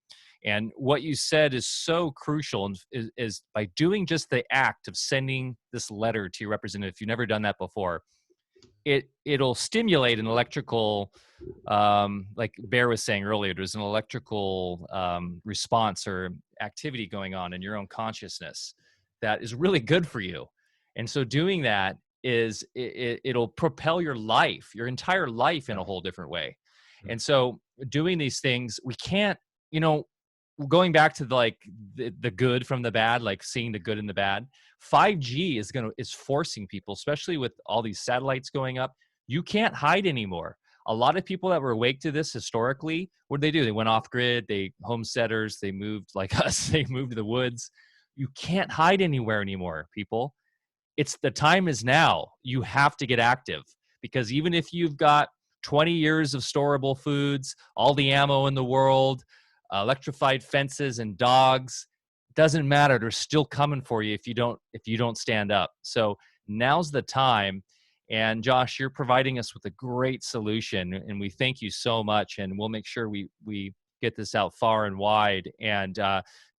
And what you said is so crucial, and is by doing just the act of sending this letter to your representative, if you've never done that before, it'll stimulate an electrical, like Bear was saying earlier, there's an electrical response or activity going on in your own consciousness that is really good for you. And so doing that it'll propel your entire life in a whole different way. And so doing these things, we can't, going back to the good from the bad, like seeing the good in the bad, 5G is forcing people, especially with all these satellites going up, you can't hide anymore. a lot of people that were awake to this historically, what did? They went off grid, they homesteaders, they moved like us, they moved to the woods. You can't hide anywhere anymore, people. It's the time is now. You have to get active, because even if you've got 20 years of storable foods, all the ammo in the world, electrified fences and dogs, doesn't matter. They're still coming for you if you don't stand up. So now's the time. And Josh, you're providing us with a great solution, and we thank you so much. And we'll make sure we get this out far and wide. And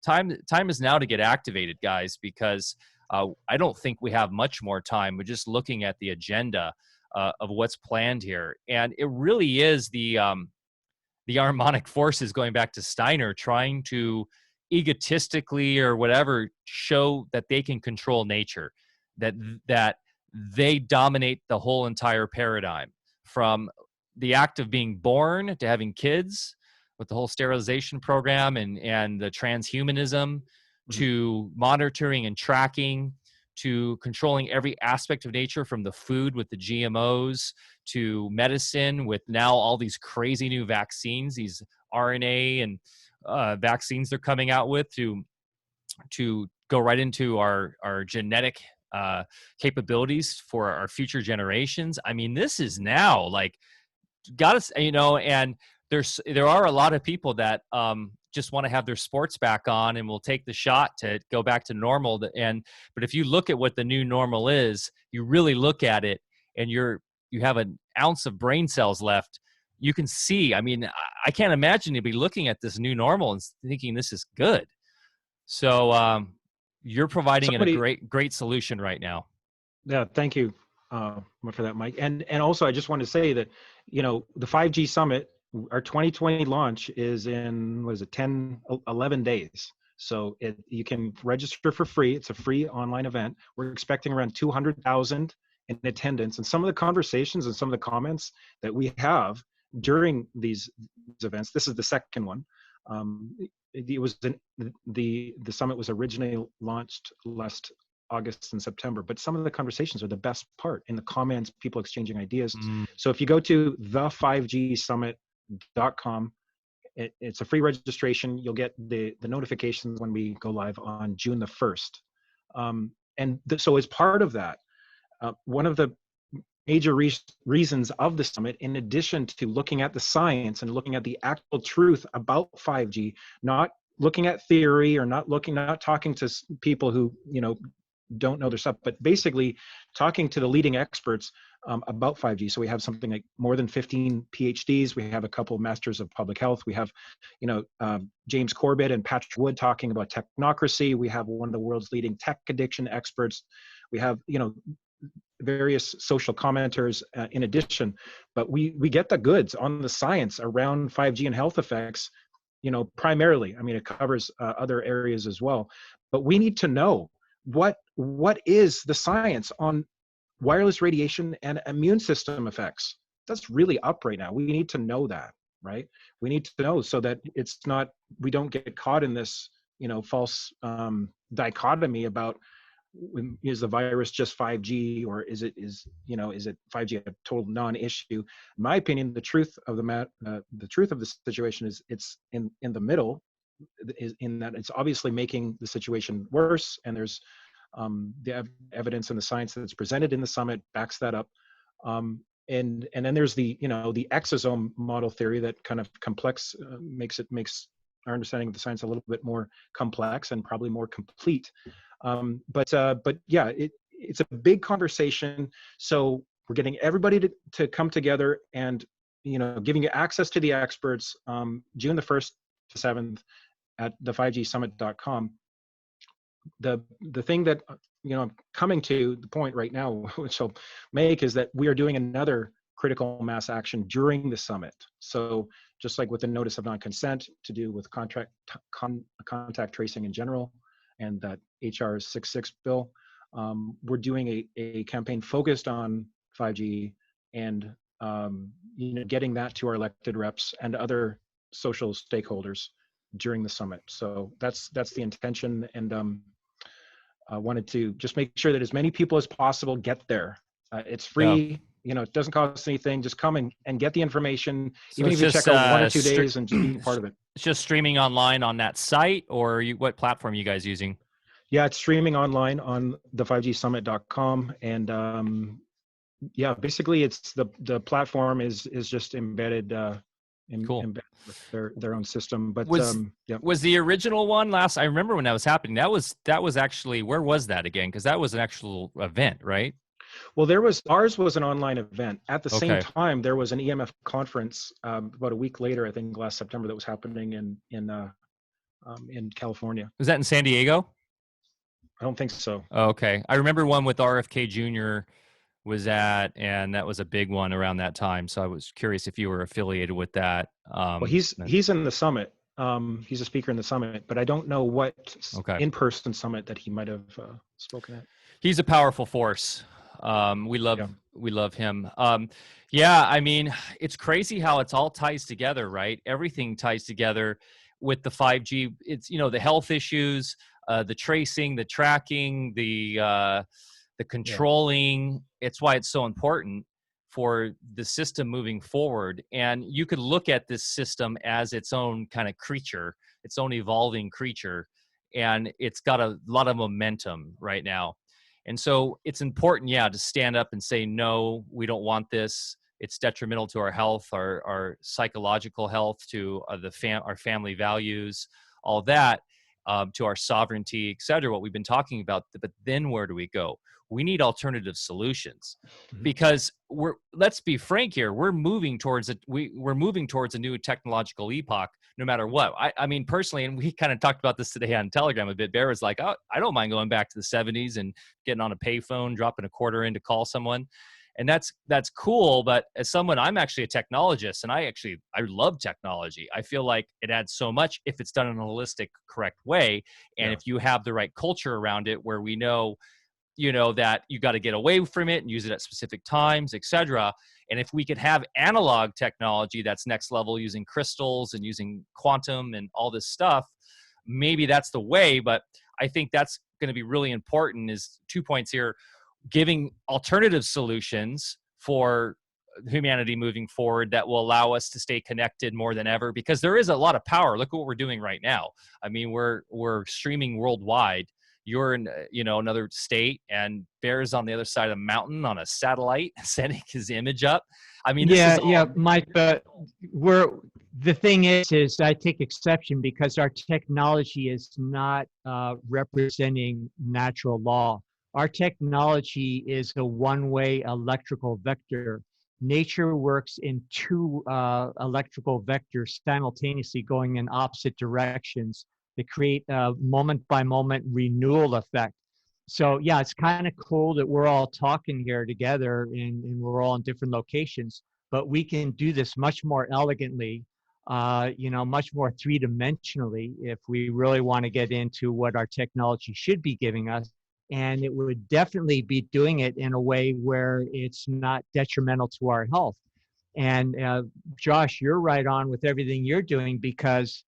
time is now to get activated, guys, because I don't think we have much more time. We're just looking at the agenda of what's planned here, and it really is the harmonic forces, going back to Steiner, trying to egotistically or whatever show that they can control nature, that they dominate the whole entire paradigm, from the act of being born to having kids with the whole sterilization program and the transhumanism, to monitoring and tracking, to controlling every aspect of nature, from the food with the GMOs to medicine with now all these crazy new vaccines, these RNA and vaccines they're coming out with to go right into our genetic capabilities for our future generations. I mean, this is now like, got us, and there are a lot of people that just want to have their sports back on and will take the shot to go back to normal. But if you look at what the new normal is, you really look at it, and you have an ounce of brain cells left, you can see. I mean, I can't imagine to be looking at this new normal and thinking this is good. So you're providing a great solution right now. Yeah, thank you for that, Mike. And also, I just want to say that, the 5G Summit, our 2020 launch is in, 11 days. So you can register for free. It's a free online event. We're expecting around 200,000 in attendance. And some of the conversations and some of the comments that we have during these events, this is the second one. It was the summit was originally launched last August and September, but some of the conversations are the best part, in the comments, people exchanging ideas. So if you go to the5gsummit.com, it's a free registration. You'll get the notifications when we go live on June the 1st. So as part of that, one of the major reasons of the summit, in addition to looking at the science and looking at the actual truth about 5G, not looking at theory or not talking to people who, don't know their stuff, but basically talking to the leading experts about 5G. So we have something like more than 15 PhDs. We have a couple of masters of public health. We have, James Corbett and Patrick Wood talking about technocracy. We have one of the world's leading tech addiction experts. We have, various social commenters in addition, but we get the goods on the science around 5G and health effects, primarily. I mean, it covers other areas as well, but we need to know what is the science on wireless radiation and immune system effects. That's really up right now. We need to know that, right? We need to know so that we don't get caught in this, false dichotomy about, is the virus just 5G, or is it 5G a total non-issue? In my opinion, the truth of the situation is it's in the middle, is in that it's obviously making the situation worse, and there's the evidence and the science that's presented in the summit backs that up. And then there's the exosome model theory that kind of makes our understanding of the science a little bit more complex and probably more complete. But yeah, it's a big conversation. So we're getting everybody to come together and, giving you access to the experts, June the 1st to 7th at the5gsummit.com. The thing that, I'm coming to the point right now, which I'll make, is that we are doing another critical mass action during the summit. So just like with the notice of non-consent to do with contact tracing in general, and that HR 66 bill, we're doing a campaign focused on 5G and getting that to our elected reps and other social stakeholders during the summit. So that's the intention, and I wanted to just make sure that as many people as possible get there. It's free. it doesn't cost anything. Just come and get the information. So Even it's if you just check out 1 or 2 days and just be part of it. it's just streaming online on that site, or what platform are you guys using? Yeah, it's streaming online on the 5gsummit.com. And yeah, basically it's the platform is just embedded Cool. embedded with their own system. But yeah. Was the original one last? I remember when that was happening. That was actually, where was that again? Because that was an actual event, right? Well, ours was an online event. At the same Okay. time, there was an EMF conference about a week later, I think last September, that was happening in California. Was that in San Diego? I don't think so. Oh, okay. I remember one with RFK Jr. was at, and that was a big one around that time. So I was curious if you were affiliated with that. Well, he's in the summit. He's a speaker in the summit, but I don't know what in-person summit that he might have spoken at. He's a powerful force. We love him. Yeah, I mean, it's crazy how it's all ties together, right? Everything ties together with the 5G. It's, the health issues, the tracing, the tracking, the controlling. It's why it's so important for the system moving forward. And you could look at this system as its own kind of creature, its own evolving creature, and it's got a lot of momentum right now. And so it's important, to stand up and say, no, we don't want this. It's detrimental to our health, our psychological health, to our family values, all that, to our sovereignty, et cetera, what we've been talking about. But then where do we go? We need alternative solutions, because let's be frank here, we're moving towards a new technological epoch, no matter what. I mean, personally, and we kind of talked about this today on Telegram a bit, Bear was like, oh, I don't mind going back to the 70s and getting on a payphone, dropping a quarter in to call someone. And that's cool. But as someone, I'm actually a technologist, and I love technology. I feel like it adds so much if it's done in a holistic, correct way. And if you have the right culture around it, where we know, that you got to get away from it and use it at specific times, et cetera. And if we could have analog technology that's next level, using crystals and using quantum and all this stuff, maybe that's the way. But I think that's going to be really important, is 2 points here: giving alternative solutions for humanity moving forward that will allow us to stay connected more than ever, because there is a lot of power. Look at what we're doing right now. I mean, we're streaming worldwide. You're in, another state, and Bear's on the other side of the mountain on a satellite sending his image up. I mean, Mike, but the thing is I take exception, because our technology is not representing natural law. Our technology is a one-way electrical vector. Nature works in two electrical vectors simultaneously, going in opposite directions, to create a moment-by-moment renewal effect. So yeah, it's kind of cool that we're all talking here together, and we're all in different locations, but we can do this much more elegantly, much more three-dimensionally, if we really want to get into what our technology should be giving us. And it would definitely be doing it in a way where it's not detrimental to our health. And Josh, you're right on with everything you're doing, because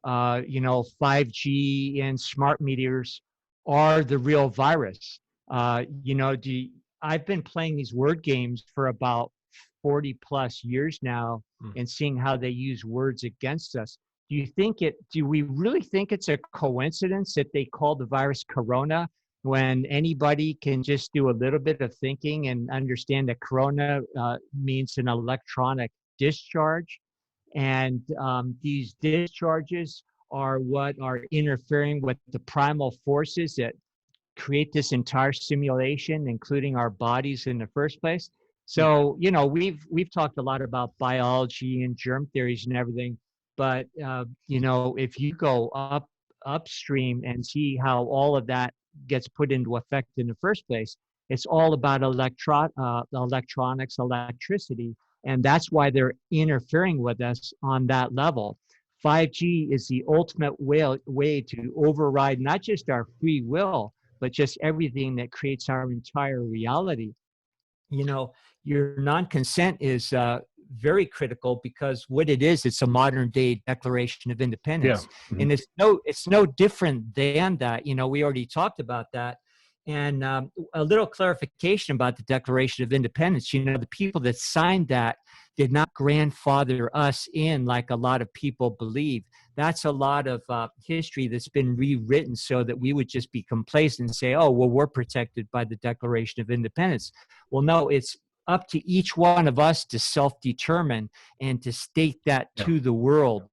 5G and smart meters are the real virus. I've been playing these word games for about 40 plus years now, and seeing how they use words against us. Do we really think it's a coincidence that they call the virus corona, when anybody can just do a little bit of thinking and understand that corona means an electronic discharge? And these discharges are what are interfering with the primal forces that create this entire simulation, including our bodies in the first place. So, we've talked a lot about biology and germ theories and everything, but if you go upstream and see how all of that gets put into effect in the first place, it's all about electronics, electricity. And that's why they're interfering with us on that level. 5G is the ultimate way to override not just our free will, but just everything that creates our entire reality. Your non-consent is very critical, because what it is, it's a modern day Declaration of Independence. And it's no different than that. We already talked about that. And a little clarification about the Declaration of Independence. You know, the people that signed that did not grandfather us in like a lot of people believe. That's a lot of history that's been rewritten so that we would just be complacent and say, oh, well, we're protected by the Declaration of Independence. Well, no, it's up to each one of us to self-determine and to state that to the world.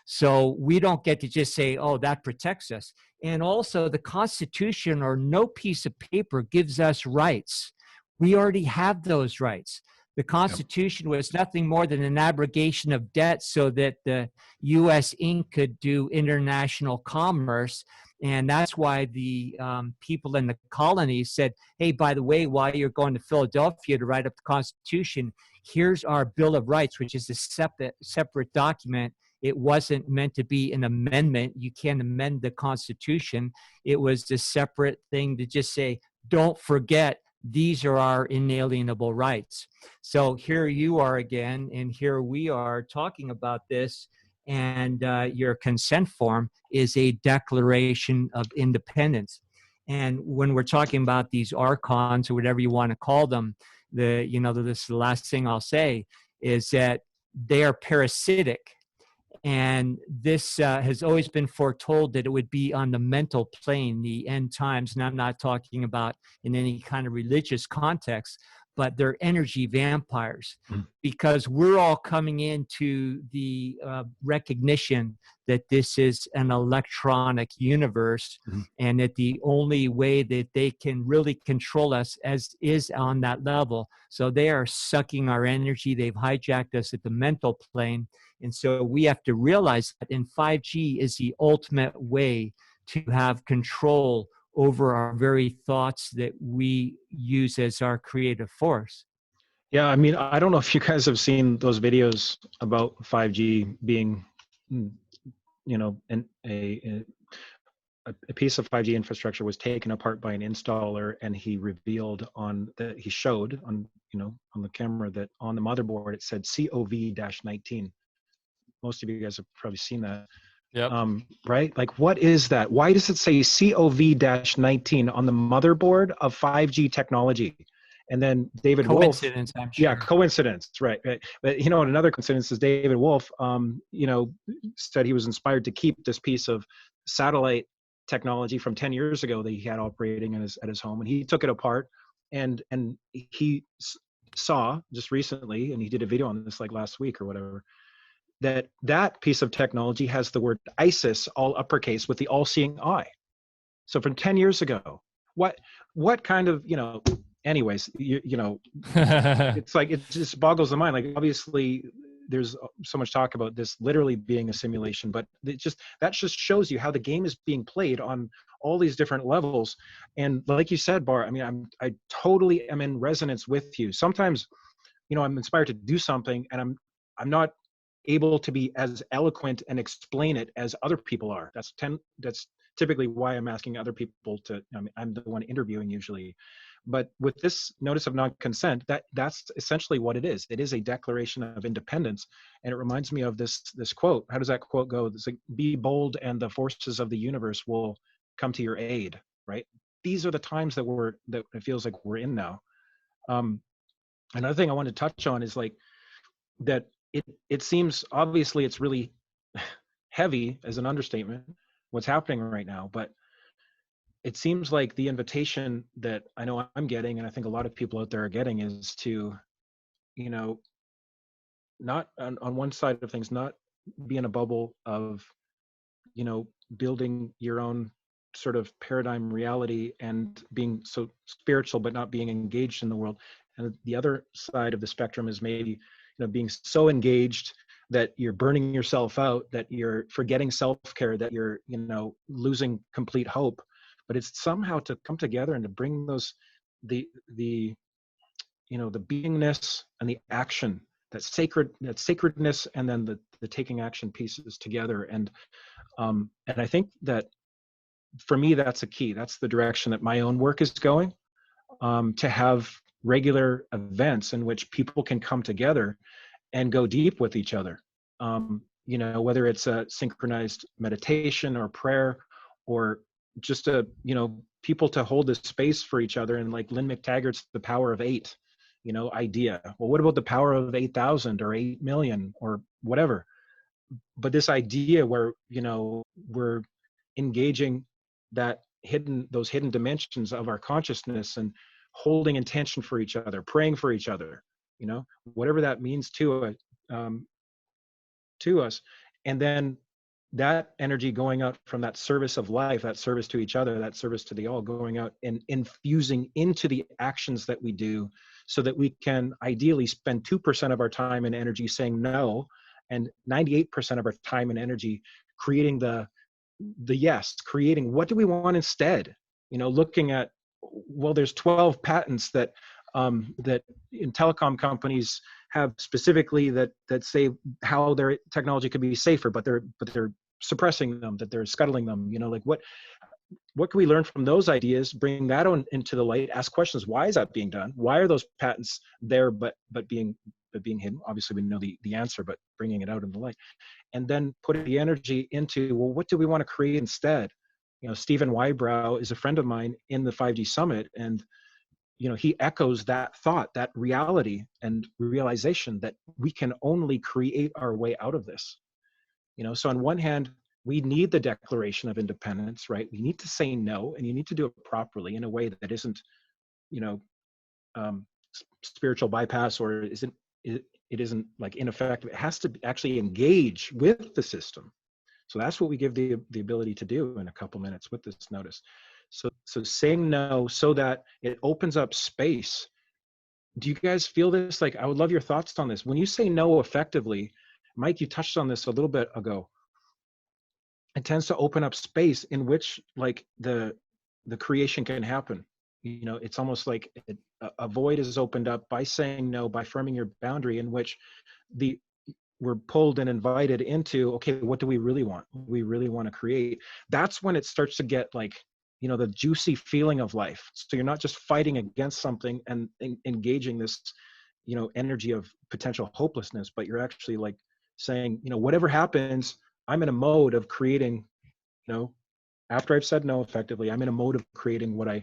So we don't get to just say, oh, that protects us. And also the Constitution or no piece of paper gives us rights. We already have those rights. The Constitution was nothing more than an abrogation of debt so that the U.S. Inc. could do international commerce. And that's why the people in the colonies said, hey, by the way, while you're going to Philadelphia to write up the Constitution, here's our Bill of Rights, which is a separate document. It wasn't meant to be an amendment. You can't amend the Constitution. It was a separate thing to just say, don't forget, these are our inalienable rights. So here you are again, and here we are talking about this, and your consent form is a Declaration of Independence. And when we're talking about these archons or whatever you want to call them, this is the last thing I'll say, is that they are parasitic. And this has always been foretold that it would be on the mental plane, the end times. And I'm not talking about in any kind of religious context, but they're energy vampires, because we're all coming into the recognition that this is an electronic universe, and that the only way that they can really control us is on that level. So they are sucking our energy. They've hijacked us at the mental plane. And so we have to realize that in 5G is the ultimate way to have control over our very thoughts that we use as our creative force. Yeah, I mean, I don't know if you guys have seen those videos about 5G being, a piece of 5G infrastructure was taken apart by an installer, and he revealed he showed on the camera that on the motherboard it said COV-19. Most of you guys have probably seen that. Yep. Right? Like, what is that? Why does it say COV-19 on the motherboard of 5G technology? And then David Wolf. Coincidence, I'm sure. Yeah, coincidence, right. But another coincidence is David Wolf, said he was inspired to keep this piece of satellite technology from 10 years ago that he had operating at his home, and he took it apart, and he saw just recently, and he did a video on this like last week or whatever, that piece of technology has the word ISIS all uppercase with the all-seeing eye. So from 10 years ago, what kind of, anyways, it's like, it just boggles the mind. Like, obviously there's so much talk about this literally being a simulation, but that just shows you how the game is being played on all these different levels. And like you said, Bar, I mean, I totally am in resonance with you. Sometimes, I'm inspired to do something, and I'm not able to be as eloquent and explain it as other people are. That's typically why I'm asking other people I'm the one interviewing usually. But with this notice of non-consent, that's essentially what it is. It is a declaration of independence. And it reminds me of this quote. How does that quote go? It's like, be bold and the forces of the universe will come to your aid, right? These are the times that it feels like we're in now. Another thing I want to touch on is like that it seems, obviously it's really heavy as an understatement, what's happening right now, but it seems like the invitation that I know I'm getting, and I think a lot of people out there are getting, is to, not on one side of things, not be in a bubble of, building your own sort of paradigm reality and being so spiritual, but not being engaged in the world. And the other side of the spectrum is maybe, being so engaged that you're burning yourself out, that you're forgetting self-care, that you're, losing complete hope. But it's somehow to come together and to bring the beingness and the action, that sacredness, and then the taking action pieces together. And I think that for me, that's a key. That's the direction that my own work is going, to have regular events in which people can come together and go deep with each other. Whether it's a synchronized meditation or prayer, or just a, people to hold this space for each other. And like Lynn McTaggart's The Power of Eight, idea. Well, what about the power of 8,000 or 8 million or whatever? But this idea where, we're engaging those hidden dimensions of our consciousness and holding intention for each other, praying for each other, whatever that means to us. And then that energy going out from that service of life, that service to each other, that service to the all, going out and infusing into the actions that we do, so that we can ideally spend 2% of our time and energy saying no, and 98% of our time and energy creating the yes, creating what do we want instead. Looking at, well, there's 12 patents that in telecom companies have specifically that say how their technology could be safer, but they're suppressing them, that they're scuttling them. Like what can we learn from those ideas, bring that on into the light, ask questions. Why is that being done? Why are those patents there but being hidden? Obviously we know the answer, but bringing it out in the light, and then putting the energy into, well, what do we want to create instead? Stephen Wybrow is a friend of mine in the 5G Summit, and he echoes that thought, that reality and realization that we can only create our way out of this. So on one hand, we need the Declaration of Independence, right? We need to say no, and you need to do it properly in a way that isn't, spiritual bypass, or it isn't like ineffective. It has to actually engage with the system. So that's what we give the ability to do in a couple minutes with this notice. So saying no, so that it opens up space. Do you guys feel this? Like, I would love your thoughts on this. When you say no effectively, Mike, you touched on this a little bit ago. It tends to open up space in which, like, the creation can happen. It's almost like a void is opened up by saying no, by firming your boundary, in which we're pulled and invited into, okay, what do we really want? We really want to create. That's when it starts to get like, the juicy feeling of life. So you're not just fighting against something and engaging this, energy of potential hopelessness, but you're actually like saying, whatever happens, I'm in a mode of creating, after I've said no effectively, I'm in a mode of creating what I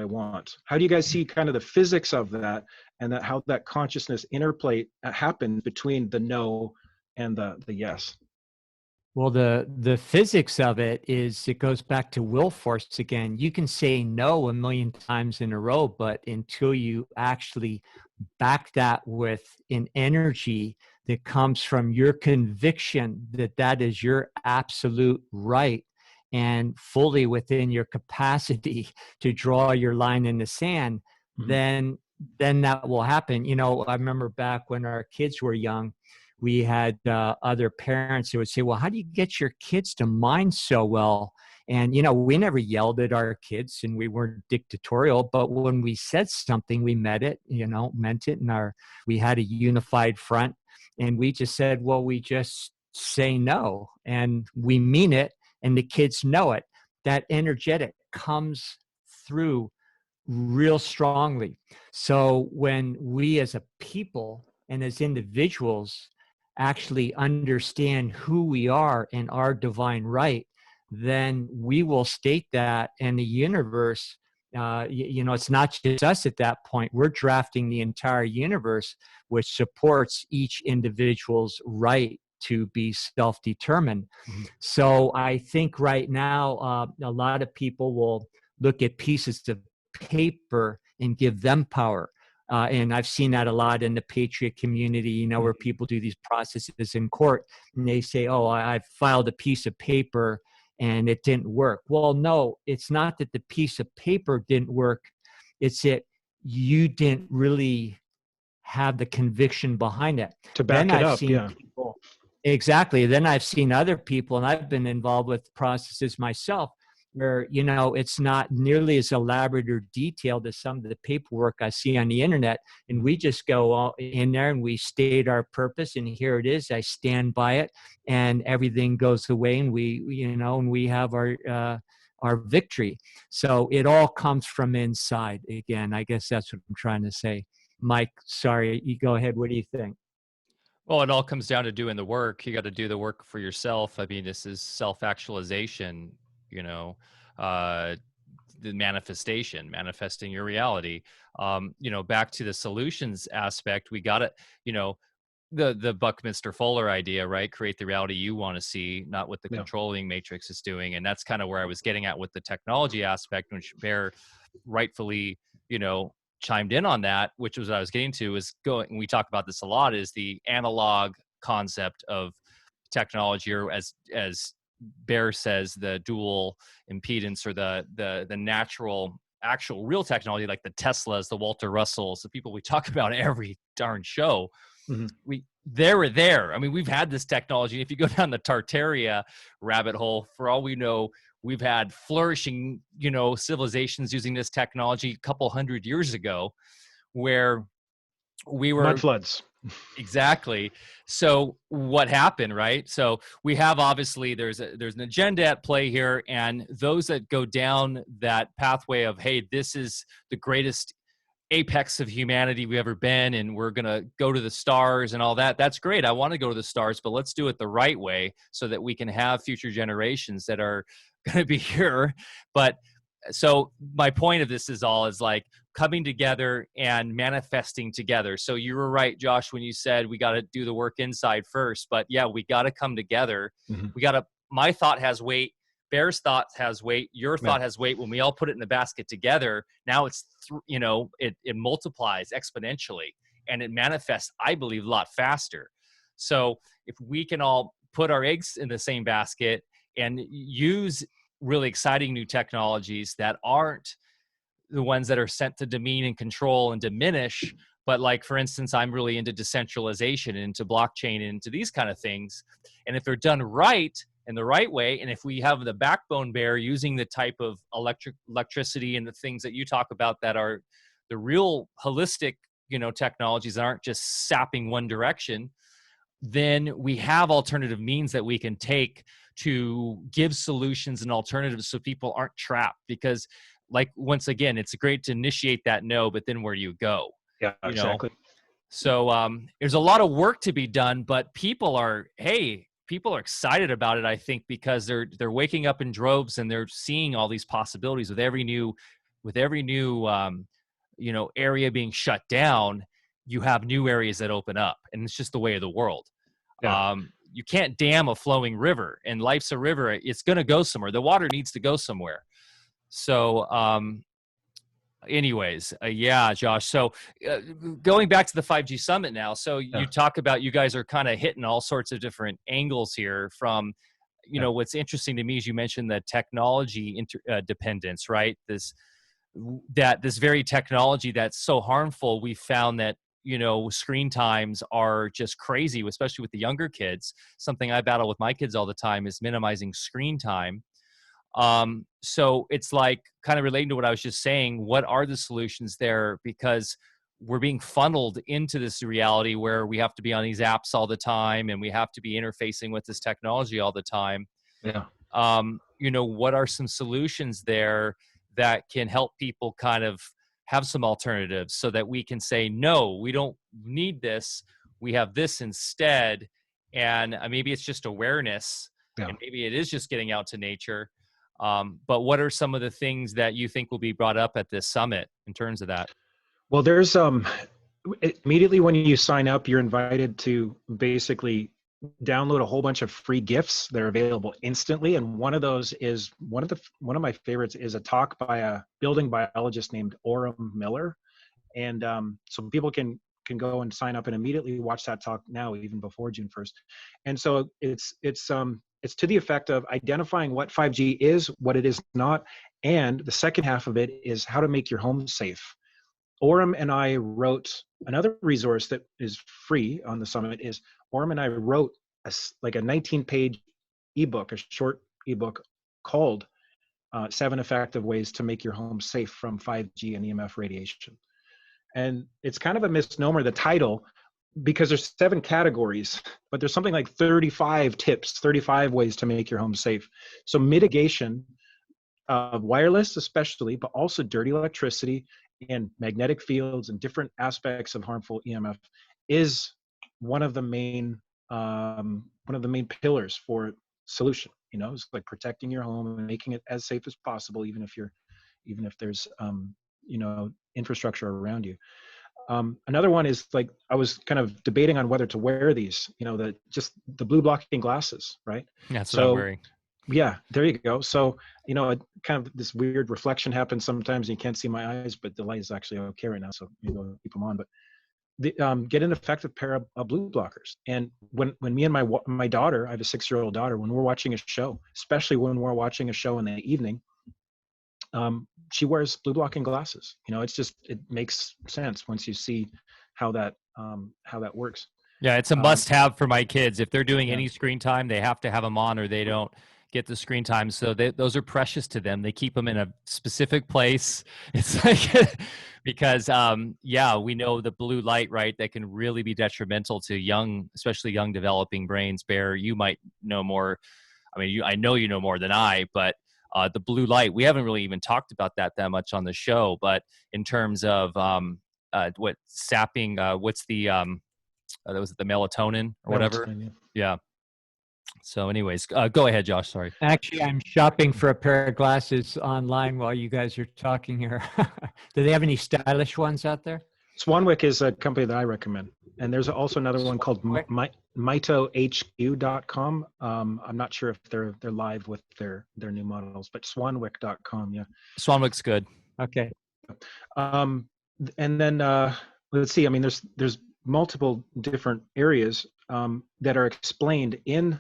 want. How do you guys see kind of the physics of that, and how that consciousness interplay happens between the no and the yes? Well, the physics of it is, it goes back to will force again. You can say no a million times in a row, but until you actually back that with an energy that comes from your conviction that that is your absolute right, and fully within your capacity to draw your line in the sand, then that will happen. I remember back when our kids were young, we had other parents who would say, well, how do you get your kids to mind so well? And, we never yelled at our kids, and we weren't dictatorial, but when we said something, we meant it, and we had a unified front, and we just said, well, we just say no, and we mean it, and the kids know it. That energetic comes through real strongly. So when we as a people and as individuals actually understand who we are and our divine right, then we will state that, and the universe, it's not just us at that point. We're drafting the entire universe, which supports each individual's right to be self-determined. So I think right now, a lot of people will look at pieces of paper and give them power. And I've seen that a lot in the patriot community, where people do these processes in court, and they say, oh, I filed a piece of paper and it didn't work. Well, no, it's not that the piece of paper didn't work. It's that you didn't really have the conviction behind it. To back it up, yeah. People, exactly. Then I've seen other people, and I've been involved with processes myself, where, it's not nearly as elaborate or detailed as some of the paperwork I see on the internet. And we just go in there and we state our purpose, and here it is. I stand by it, and everything goes away, and we have our victory. So it all comes from inside. Again, I guess that's what I'm trying to say. Mike, sorry, you go ahead. What do you think? Well, it all comes down to doing the work. You got to do the work for yourself. I mean, this is self-actualization, uh, the manifesting your reality. Back to the solutions aspect, we got it. The Buckminster Fuller idea, right? Create the reality you want to see, not what the Yeah. controlling matrix is doing. And that's kind of where I was getting at with the technology aspect, which Bear rightfully, chimed in on that, which was what I was getting to, is going, we talk about this a lot, is the analog concept of technology, or as Bear says, the dual impedance, or the natural, actual real technology, like the Teslas, the Walter Russells, the people we talk about every darn show. Mm-hmm. They were there. I mean, we've had this technology. If you go down the Tartaria rabbit hole, for all we know, we've had flourishing, civilizations using this technology a couple hundred years ago, where we were Mud floods. exactly. So what happened, right? So we have, obviously, there's an agenda at play here, and those that go down that pathway of, hey, this is the greatest apex of humanity we've ever been, and we're going to go to the stars and all that. That's great. I want to go to the stars, but let's do it the right way so that we can have future generations that are going to be here. But so my point of this is like coming together and manifesting together. So you were right, Josh, when you said we got to do the work inside first, but yeah, we got to come together. Mm-hmm. My thought has weight. Bear's thought has weight. Your thought has weight. When we all put it in the basket together, now it's, it multiplies exponentially, and it manifests, I believe, a lot faster. So if we can all put our eggs in the same basket and use really exciting new technologies that aren't the ones that are sent to demean and control and diminish, but like, for instance, I'm really into decentralization, into blockchain, and into these kind of things. And if they're done right, in the right way, and if we have the backbone, Bear, using the type of electricity and the things that you talk about that are the real holistic, technologies that aren't just sapping one direction, then we have alternative means that we can take to give solutions and alternatives so people aren't trapped. Because, like, once again, it's great to initiate that no, but then where do you go? Yeah, exactly. So there's a lot of work to be done, but people are excited about it, I think, because they're waking up in droves, and they're seeing all these possibilities with every new area being shut down. You have new areas that open up, and it's just the way of the world. Yeah. You can't dam a flowing river, and life's a river. It's going to go somewhere. The water needs to go somewhere. So anyways, yeah, Josh. So going back to the 5G summit now. So you talk about, you guys are kind of hitting all sorts of different angles here from, what's interesting to me is you mentioned the technology dependence, right? This very technology that's so harmful. We found that, screen times are just crazy, especially with the younger kids. Something I battle with my kids all the time is minimizing screen time. So it's like, kind of relating to what I was just saying, what are the solutions there? Because we're being funneled into this reality where we have to be on these apps all the time, and we have to be interfacing with this technology all the time. Yeah. What are some solutions there that can help people kind of have some alternatives so that we can say, no, we don't need this. We have this instead. And maybe it's just awareness, and maybe it is just getting out to nature. But what are some of the things that you think will be brought up at this summit in terms of that? Well, there's immediately when you sign up, you're invited to basically download a whole bunch of free gifts that are available instantly. And one of those is one of my favorites is a talk by a building biologist named Orem Miller. And so people can go and sign up and immediately watch that talk now, even before June 1st. And so it's to the effect of identifying what 5G is, what it is not, and the second half of it is how to make your home safe. Orem and I wrote another resource that is free on the summit. Is Orem and I wrote a 19-page ebook, a short ebook called 7 Effective Ways to Make Your Home Safe from 5G and EMF Radiation. And it's kind of a misnomer, the title, because there's 7 categories, but there's something like 35 tips, 35 ways to make your home safe. So mitigation of wireless especially, but also dirty electricity and magnetic fields and different aspects of harmful EMF is one of the main pillars for solution. It's like protecting your home and making it as safe as possible, even if you're even if there's infrastructure around you. Another one is, like, I was kind of debating on whether to wear these, the blue blocking glasses, right? That's what I'm wearing. Yeah, there you go. So, kind of this weird reflection happens sometimes. You can't see my eyes, but the light is actually okay right now, so maybe I'll keep them on. But get an effective pair of blue blockers. And when me and my daughter, I have a 6-year-old daughter, when we're watching a show, especially when we're watching a show in the evening, she wears blue blocking glasses. It makes sense once you see how that works. Yeah, it's a must-have for my kids. If they're doing Yeah. any screen time, they have to have them on, or they don't get the screen time. So those are precious to them. They keep them in a specific place. It's like because we know the blue light, right? That can really be detrimental to especially young developing brains. Bear, you might know more. I mean, I know you know more than I, but the blue light, we haven't really even talked about that much on the show. But in terms of what sapping, what's the that was the melatonin or whatever. Yeah. So anyways, go ahead, Josh. Sorry. Actually, I'm shopping for a pair of glasses online while you guys are talking here. Do they have any stylish ones out there? Swanwick is a company that I recommend. And there's also another one called mitohq.com. I'm not sure if they're live with their new models, but swanwick.com. Yeah. Swanwick's good. Okay. And then let's see. I mean, there's multiple different areas that are explained in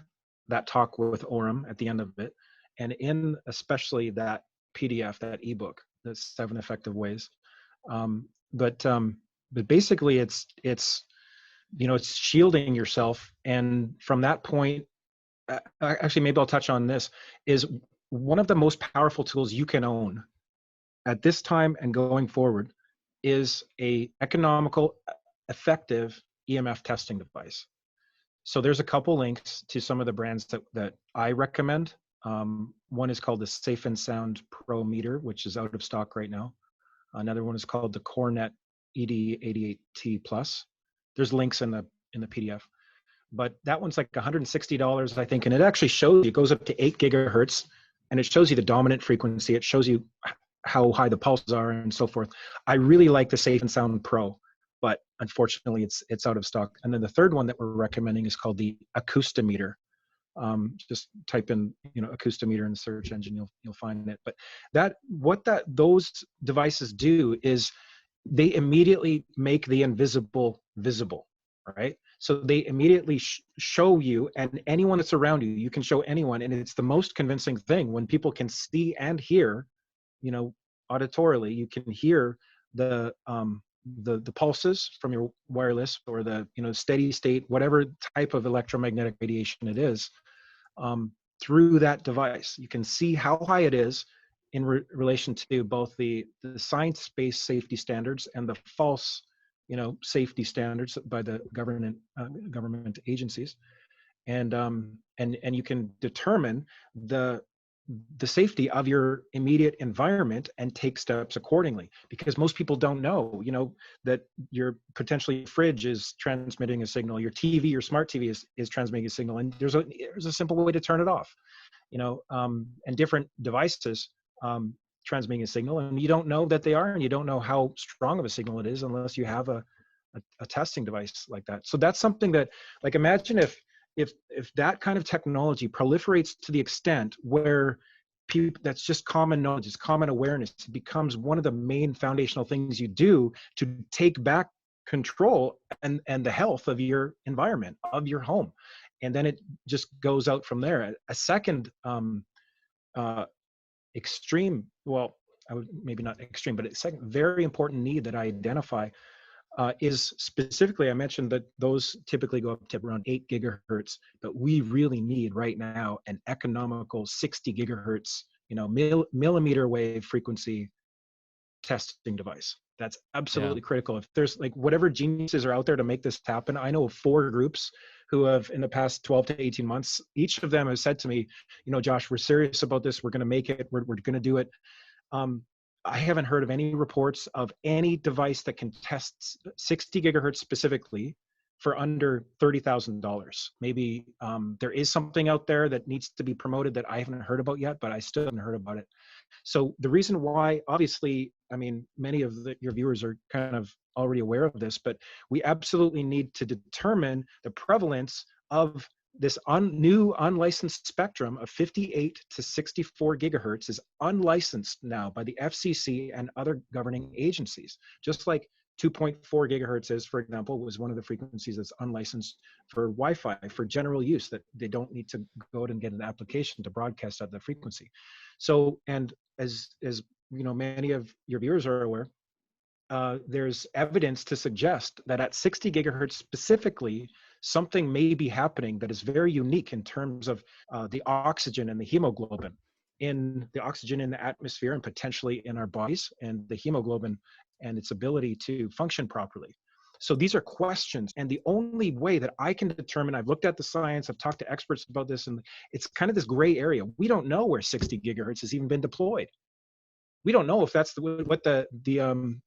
that talk with Orem at the end of it, and in especially that PDF, that ebook, the 7 effective ways. But basically, it's shielding yourself, and from that point, actually, maybe I'll touch on this. Is one of the most powerful tools you can own at this time and going forward is a economical, effective EMF testing device. So there's a couple links to some of the brands that I recommend. One is called the Safe and Sound Pro Meter, which is out of stock right now. Another one is called the CoreNet ED88T Plus. There's links in the PDF, but that one's like $160, I think, and it actually shows you, it goes up to 8 gigahertz, and it shows you the dominant frequency. It shows you how high the pulses are and so forth. I really like the Safe and Sound Pro, but unfortunately it's out of stock. And then the third one that we're recommending is called the Acoustimeter. Just type in Acoustimeter in the search engine, you'll find it. But those devices do is they immediately make the invisible visible, right? So they immediately show you, and anyone that's around you, you can show anyone, and it's the most convincing thing when people can see and hear, auditorily. You can hear the pulses from your wireless, or the steady state, whatever type of electromagnetic radiation it is, through that device. You can see how high it is in relation to both the science-based safety standards and the false safety standards by the government agencies, and you can determine the safety of your immediate environment and take steps accordingly, because most people don't know that your potentially fridge is transmitting a signal, your TV, your smart TV is transmitting a signal, and there's a simple way to turn it off, and different devices transmitting a signal, and you don't know that they are, and you don't know how strong of a signal it is unless you have a testing device like that. So that's something that, like, imagine if that kind of technology proliferates to the extent where that's just common knowledge, it's common awareness, it becomes one of the main foundational things you do to take back control and the health of your environment, of your home. And then it just goes out from there. A second extreme, well, maybe not extreme, but a second very important need that I identify is specifically, I mentioned that those typically go up to around 8 gigahertz, but we really need right now an economical 60 gigahertz, millimeter wave frequency testing device. That's absolutely critical. If there's whatever geniuses are out there to make this happen, I know of 4 groups who have, in the past 12 to 18 months, each of them has said to me, Josh, we're serious about this. We're going to make it. We're going to do it. I haven't heard of any reports of any device that can test 60 gigahertz specifically for under $30,000. Maybe there is something out there that needs to be promoted that I haven't heard about yet, but I still haven't heard about it. So the reason why, obviously, I mean, many of your viewers are kind of already aware of this, but we absolutely need to determine the prevalence of this new unlicensed spectrum of 58 to 64 gigahertz is unlicensed now by the FCC and other governing agencies. Just like 2.4 gigahertz is, for example, was one of the frequencies that's unlicensed for Wi-Fi for general use, that they don't need to go out and get an application to broadcast at the frequency. So, and as you know, many of your viewers are aware, there's evidence to suggest that at 60 gigahertz specifically, something may be happening that is very unique in terms of the oxygen and the hemoglobin in the oxygen in the atmosphere and potentially in our bodies, and the hemoglobin and its ability to function properly. So these are questions, and the only way that I can determine, I've looked at the science, I've talked to experts about this, and it's kind of this gray area. We don't know where 60 gigahertz has even been deployed. We don't know if that's what the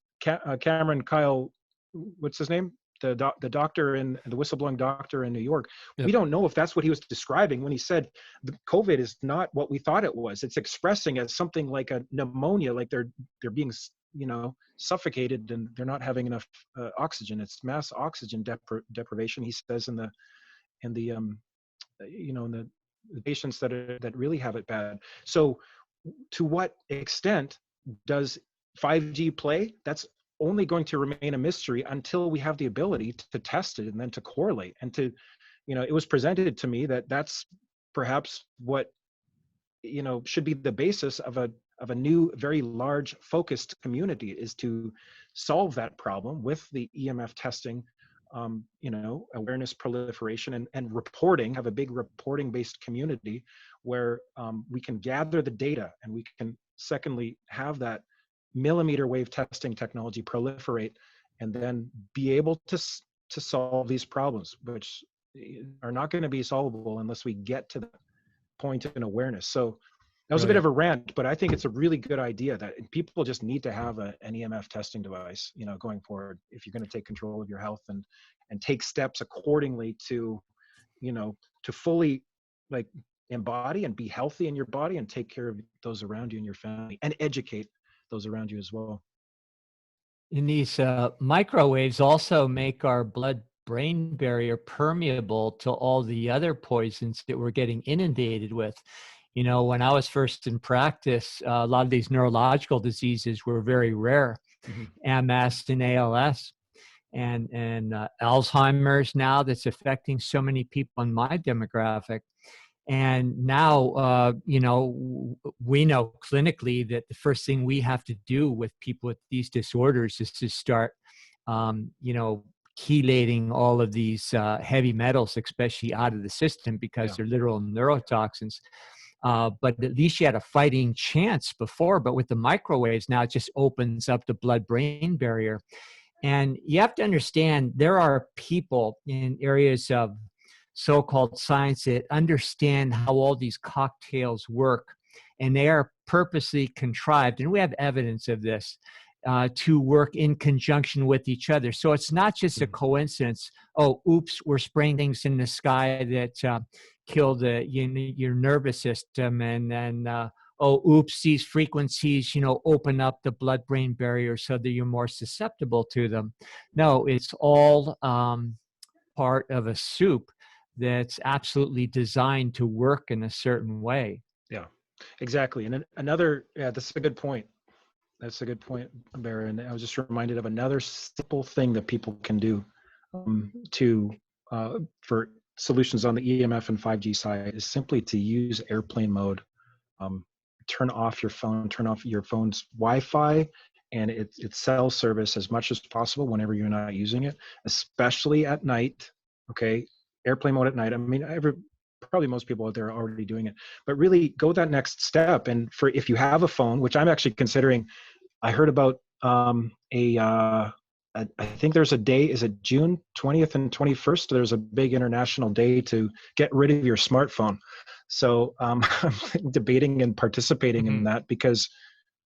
Cameron Kyle, what's his name? The doctor and the whistleblowing doctor in New York. Yep. We don't know if that's what he was describing when he said the COVID is not what we thought it was. It's expressing as something like a pneumonia, like they're being, you know, suffocated and they're not having enough oxygen. It's mass oxygen deprivation. He says in the patients that really have it bad. So, to what extent does 5G play? That's only going to remain a mystery until we have the ability to test it and then to correlate. And to, you know, it was presented to me that that's perhaps what, you know, should be the basis of a new, very large focused community, is to solve that problem with the EMF testing, you know, awareness proliferation and reporting, have a big reporting based community where we can gather the data, and we can secondly have that millimeter wave testing technology proliferate, and then be able to solve these problems, which are not going to be solvable unless we get to the point in awareness. So that was a bit of a rant, but I think it's a really good idea that people just need to have an EMF testing device, you know, going forward, if you're going to take control of your health and take steps accordingly to, you know, to fully like embody and be healthy in your body and take care of those around you and your family, and educate those around you as well. And these microwaves also make our blood-brain barrier permeable to all the other poisons that we're getting inundated with. You know, when I was first in practice, a lot of these neurological diseases were very rare, MS and ALS, and Alzheimer's now, that's affecting so many people in my demographic. And now, you know, we know clinically that the first thing we have to do with people with these disorders is to start, you know, chelating all of these heavy metals, especially out of the system, because they're literal neurotoxins. But at least you had a fighting chance before. But with the microwaves now, it just opens up the blood-brain barrier. And you have to understand, there are people in areas of so-called science that understand how all these cocktails work, and they are purposely contrived, and we have evidence of this, to work in conjunction with each other. So it's not just a coincidence, oh, oops, we're spraying things in the sky that kill your nervous system, and then oh, oops, these frequencies, you know, open up the blood-brain barrier so that you're more susceptible to them. No, it's all part of a soup that's absolutely designed to work in a certain way. Yeah, exactly. And another, that's a good point. That's a good point, Bear. And I was just reminded of another simple thing that people can do for solutions on the EMF and 5G side, is simply to use airplane mode. Turn off your phone, turn off your phone's Wi-Fi and its cell service as much as possible whenever you're not using it, especially at night. Okay, airplane mode at night. I mean, probably most people out there are already doing it, but really go that next step. And for if you have a phone, which I'm actually considering, I heard about I think there's a day, is it June 20th and 21st? There's a big international day to get rid of your smartphone. So I'm debating and participating in that, because,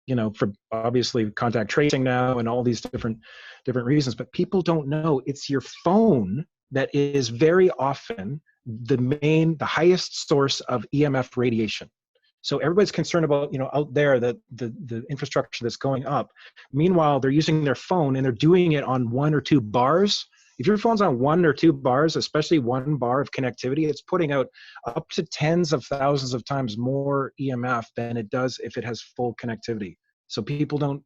you know, for obviously contact tracing now and all these different reasons, but people don't know it's your phone that is very often the highest source of EMF radiation. So everybody's concerned about, out there, the infrastructure that's going up. Meanwhile, they're using their phone and they're doing it on 1 or 2 bars. If your phone's on 1 or 2 bars, especially 1 bar of connectivity, it's putting out up to tens of thousands of times more EMF than it does if it has full connectivity. So people don't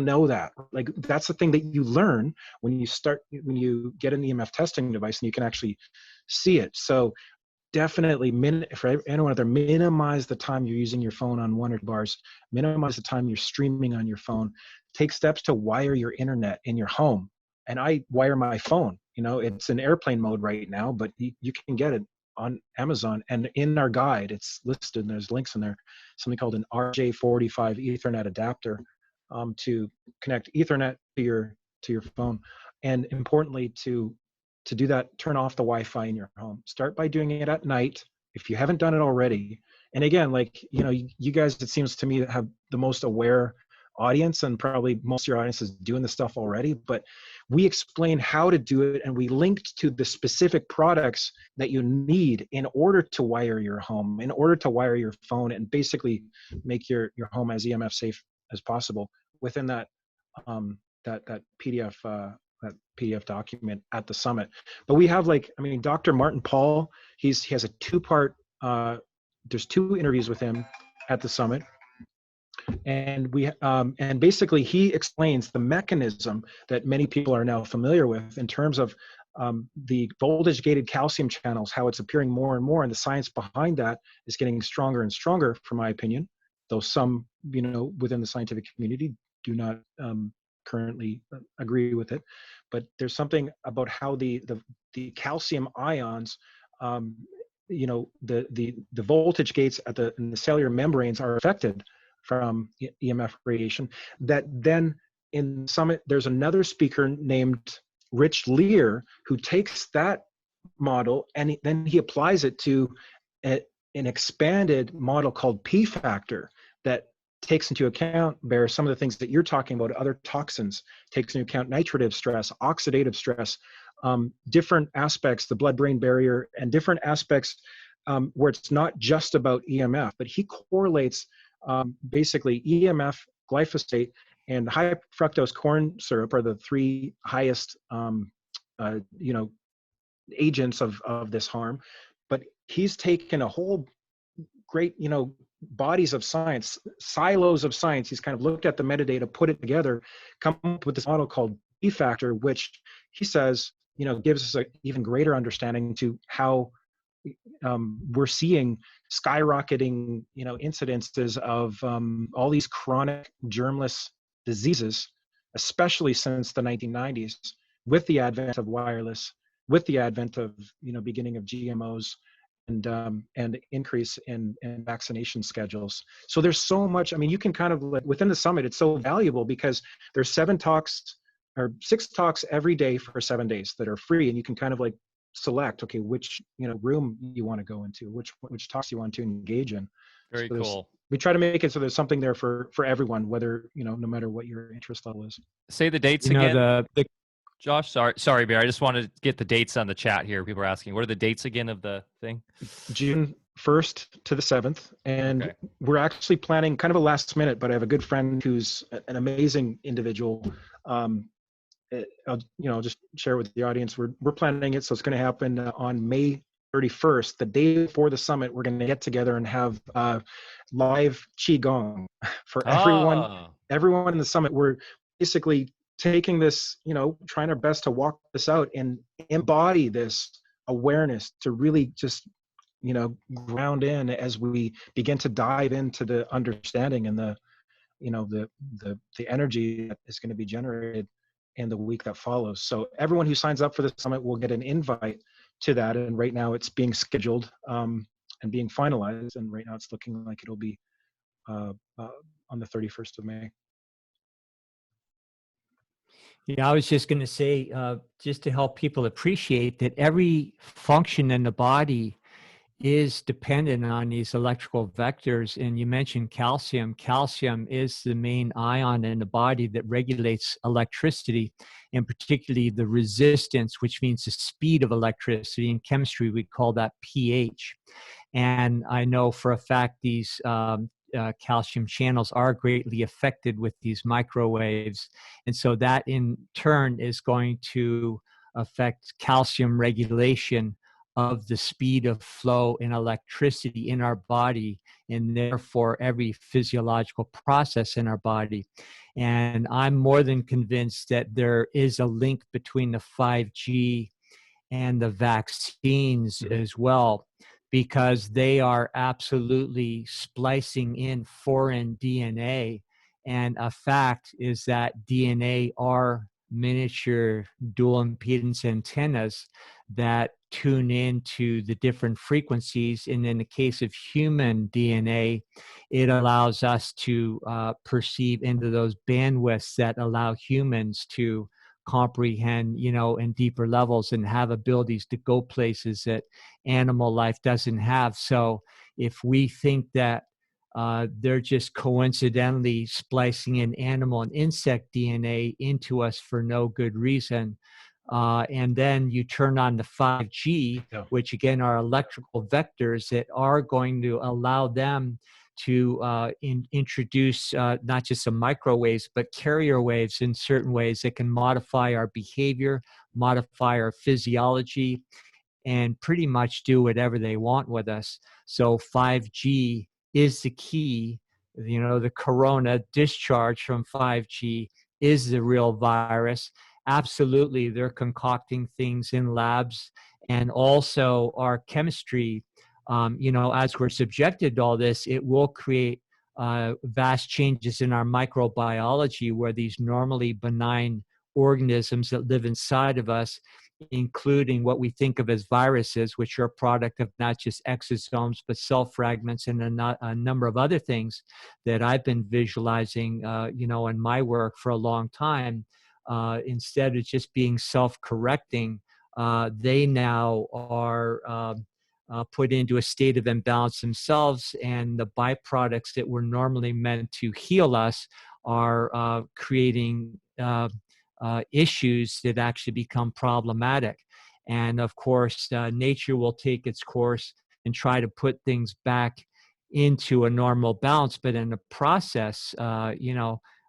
know that. Like, that's the thing that you learn when you get an EMF testing device and you can actually see it. So definitely, for anyone out there, minimize the time you're using your phone on 1 or 2 bars. Minimize the time you're streaming on your phone. Take steps to wire your internet in your home. And I wire my phone. It's in airplane mode right now, but you can get it on Amazon. And in our guide, it's listed, and there's links in there, something called an RJ45 Ethernet adapter to connect Ethernet to your phone. And importantly, to do that, turn off the Wi-Fi in your home. Start by doing it at night if you haven't done it already. And again, you guys, it seems to me, that have the most aware audience, and probably most of your audience is doing this stuff already, but we explain how to do it, and we linked to the specific products that you need in order to wire your home, in order to wire your phone, and basically make your home as EMF safe as possible within that that PDF document at the summit. But we have Dr. Martin Paul, he has a 2-part, there's 2 interviews with him at the summit. And and basically he explains the mechanism that many people are now familiar with in terms of the voltage gated calcium channels, how it's appearing more and more, and the science behind that is getting stronger and stronger, from my opinion, though some, within the scientific community do not currently agree with it. But there's something about how the calcium ions, the voltage gates in the cellular membranes are affected from EMF radiation. That then in Summit, there's another speaker named Rich Lear who takes that model and then he applies it to an expanded model called P factor that takes into account, Bear, some of the things that you're talking about, other toxins, takes into account nitrative stress, oxidative stress, different aspects, the blood-brain barrier, and different aspects where it's not just about EMF, but he correlates basically EMF, glyphosate, and high fructose corn syrup are the 3 highest, agents of this harm. But he's taken a whole great, bodies of science, silos of science. He's kind of looked at the metadata, put it together, come up with this model called B factor, which he says, gives us an even greater understanding to how we're seeing skyrocketing, incidences of all these chronic germless diseases, especially since the 1990s, with the advent of wireless, with the advent of, beginning of GMOs, and increase in vaccination schedules. So there's so much. You can kind of within the summit, it's so valuable because there's 7 talks or 6 talks every day for 7 days that are free, and you can kind of select, okay, which room you want to go into, which talks you want to engage in. Very cool. We try to make it so there's something there for everyone, whether no matter what your interest level is. Say the dates again. Josh, sorry, Bear. I just wanted to get the dates on the chat here. People are asking, what are the dates again of the thing? June 1st to the 7th. And okay, we're actually planning kind of a last minute, but I have a good friend who's an amazing individual. I'll just share with the audience. We're planning it, so it's going to happen on May 31st, the day before the summit. We're going to get together and have live qigong for everyone in the summit. We're basically taking this, trying our best to walk this out and embody this awareness to really just, ground in as we begin to dive into the understanding and the energy that is going to be generated in the week that follows. So everyone who signs up for the summit will get an invite to that. And right now it's being scheduled and being finalized. And right now it's looking like it'll be on the 31st of May. Yeah, I was just going to say, just to help people appreciate that every function in the body is dependent on these electrical vectors. And you mentioned calcium. Calcium is the main ion in the body that regulates electricity, and particularly the resistance, which means the speed of electricity. In chemistry, we call that pH. And I know for a fact these calcium channels are greatly affected with these microwaves. And so that in turn is going to affect calcium regulation of the speed of flow in electricity in our body, and therefore every physiological process in our body. And I'm more than convinced that there is a link between the 5G and the vaccines as well, because they are absolutely splicing in foreign DNA. And a fact is that DNA are miniature dual impedance antennas that tune into the different frequencies. And in the case of human DNA, it allows us to perceive into those bandwidths that allow humans to comprehend, in deeper levels and have abilities to go places that animal life doesn't have. So if we think that they're just coincidentally splicing in animal and insect DNA into us for no good reason, and then you turn on the 5G, which again are electrical vectors that are going to allow them to introduce not just some microwaves, but carrier waves in certain ways that can modify our behavior, modify our physiology, and pretty much do whatever they want with us. So 5G is the key. The corona discharge from 5G is the real virus. Absolutely, they're concocting things in labs, and also our chemistry. As we're subjected to all this, it will create vast changes in our microbiology, where these normally benign organisms that live inside of us, including what we think of as viruses, which are a product of not just exosomes, but cell fragments and a number of other things that I've been visualizing, in my work for a long time. Instead of just being self-correcting, they now are put into a state of imbalance themselves, and the byproducts that were normally meant to heal us are creating issues that actually become problematic. And of course, nature will take its course and try to put things back into a normal balance. But in the process,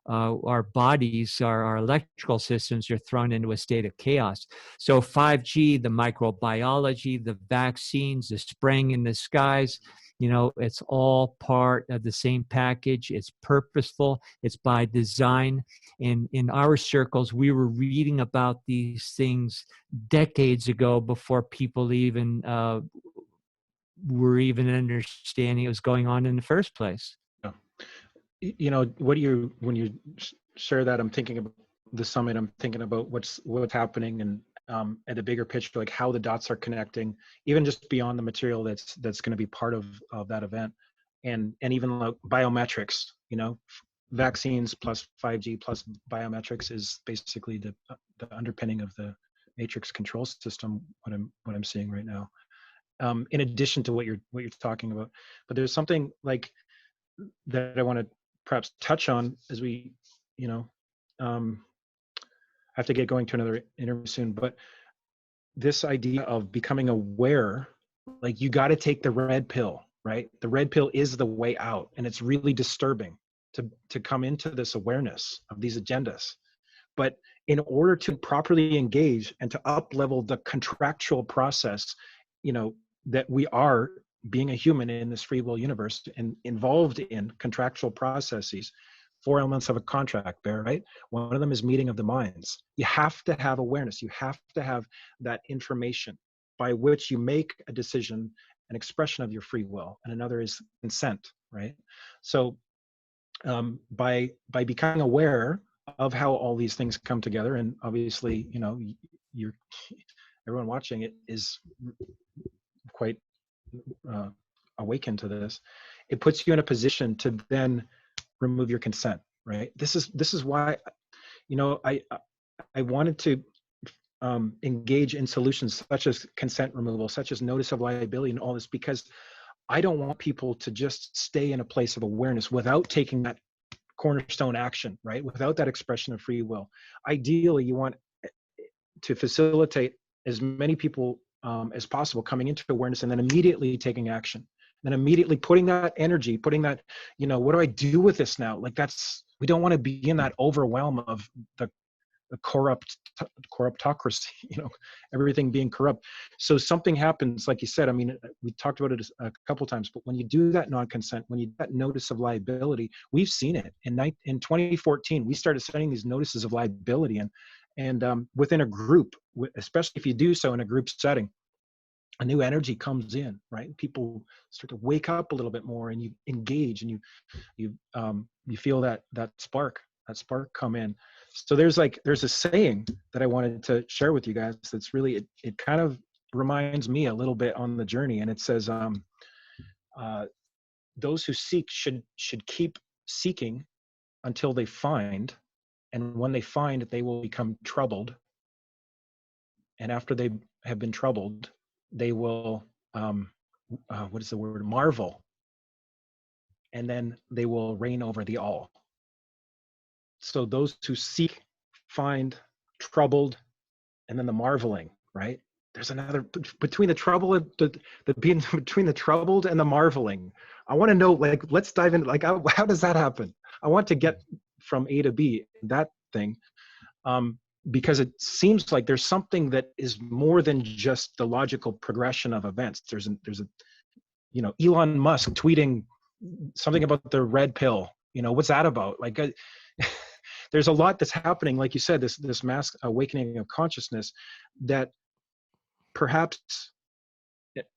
our bodies, our electrical systems are thrown into a state of chaos. So 5G, the microbiology, the vaccines, the spraying in the skies, it's all part of the same package. It's purposeful. It's by design. And in our circles, we were reading about these things decades ago before people even were even understanding it was going on in the first place. Yeah. When you share that, I'm thinking about the summit. I'm thinking about what's happening, and at the bigger picture, like how the dots are connecting, even just beyond the material that's going to be part of that event, and even like biometrics. Vaccines plus 5G plus biometrics is basically the underpinning of the matrix control system. What I'm seeing right now, in addition to what you're talking about, but there's something like that I want to perhaps touch on as we, have to get going to another interview soon. But this idea of becoming aware, like you got to take the red pill, right? The red pill is the way out, and it's really disturbing to come into this awareness of these agendas. But in order to properly engage and to up-level the contractual process, that we are being a human in this free will universe and involved in contractual processes, 4 elements of a contract, Bear, right? One of them is meeting of the minds. You have to have awareness. You have to have that information by which you make a decision, an expression of your free will, and another is consent, right? So by becoming aware of how all these things come together, and obviously, you're everyone watching it is quite awakened to this. It puts you in a position to then remove your consent, right? This is why, I wanted to engage in solutions such as consent removal, such as notice of liability and all this, because I don't want people to just stay in a place of awareness without taking that cornerstone action, right? Without that expression of free will. Ideally, you want to facilitate as many people as possible coming into awareness and then immediately taking action. Then immediately putting that energy, putting that, what do I do with this now? Like we don't want to be in that overwhelm of the corruptocracy, everything being corrupt. So something happens, like you said, I mean, we talked about it a couple times, but when you do that non-consent, when you do that notice of liability, we've seen it in 2014, we started sending these notices of liability and within a group, especially if you do so in a group setting, a new energy comes in, right? People start to wake up a little bit more, and you engage, and you feel that spark come in. So there's a saying that I wanted to share with you guys that's really, it kind of reminds me a little bit on the journey, and it says, those who seek should keep seeking until they find, and when they find, they will become troubled, and after they have been troubled, they will what is the word, marvel, and then they will reign over the all. So those who seek, find, troubled, and then the marveling, right? There's another between the trouble and the being between the troubled and the marveling. I want to know, like, let's dive in. Like, how does that happen? I want to get from A to B, that thing, because it seems like there's something that is more than just the logical progression of events. There's a Elon Musk tweeting something about the red pill. What's that about? Like, there's a lot that's happening, like you said, this mass awakening of consciousness that perhaps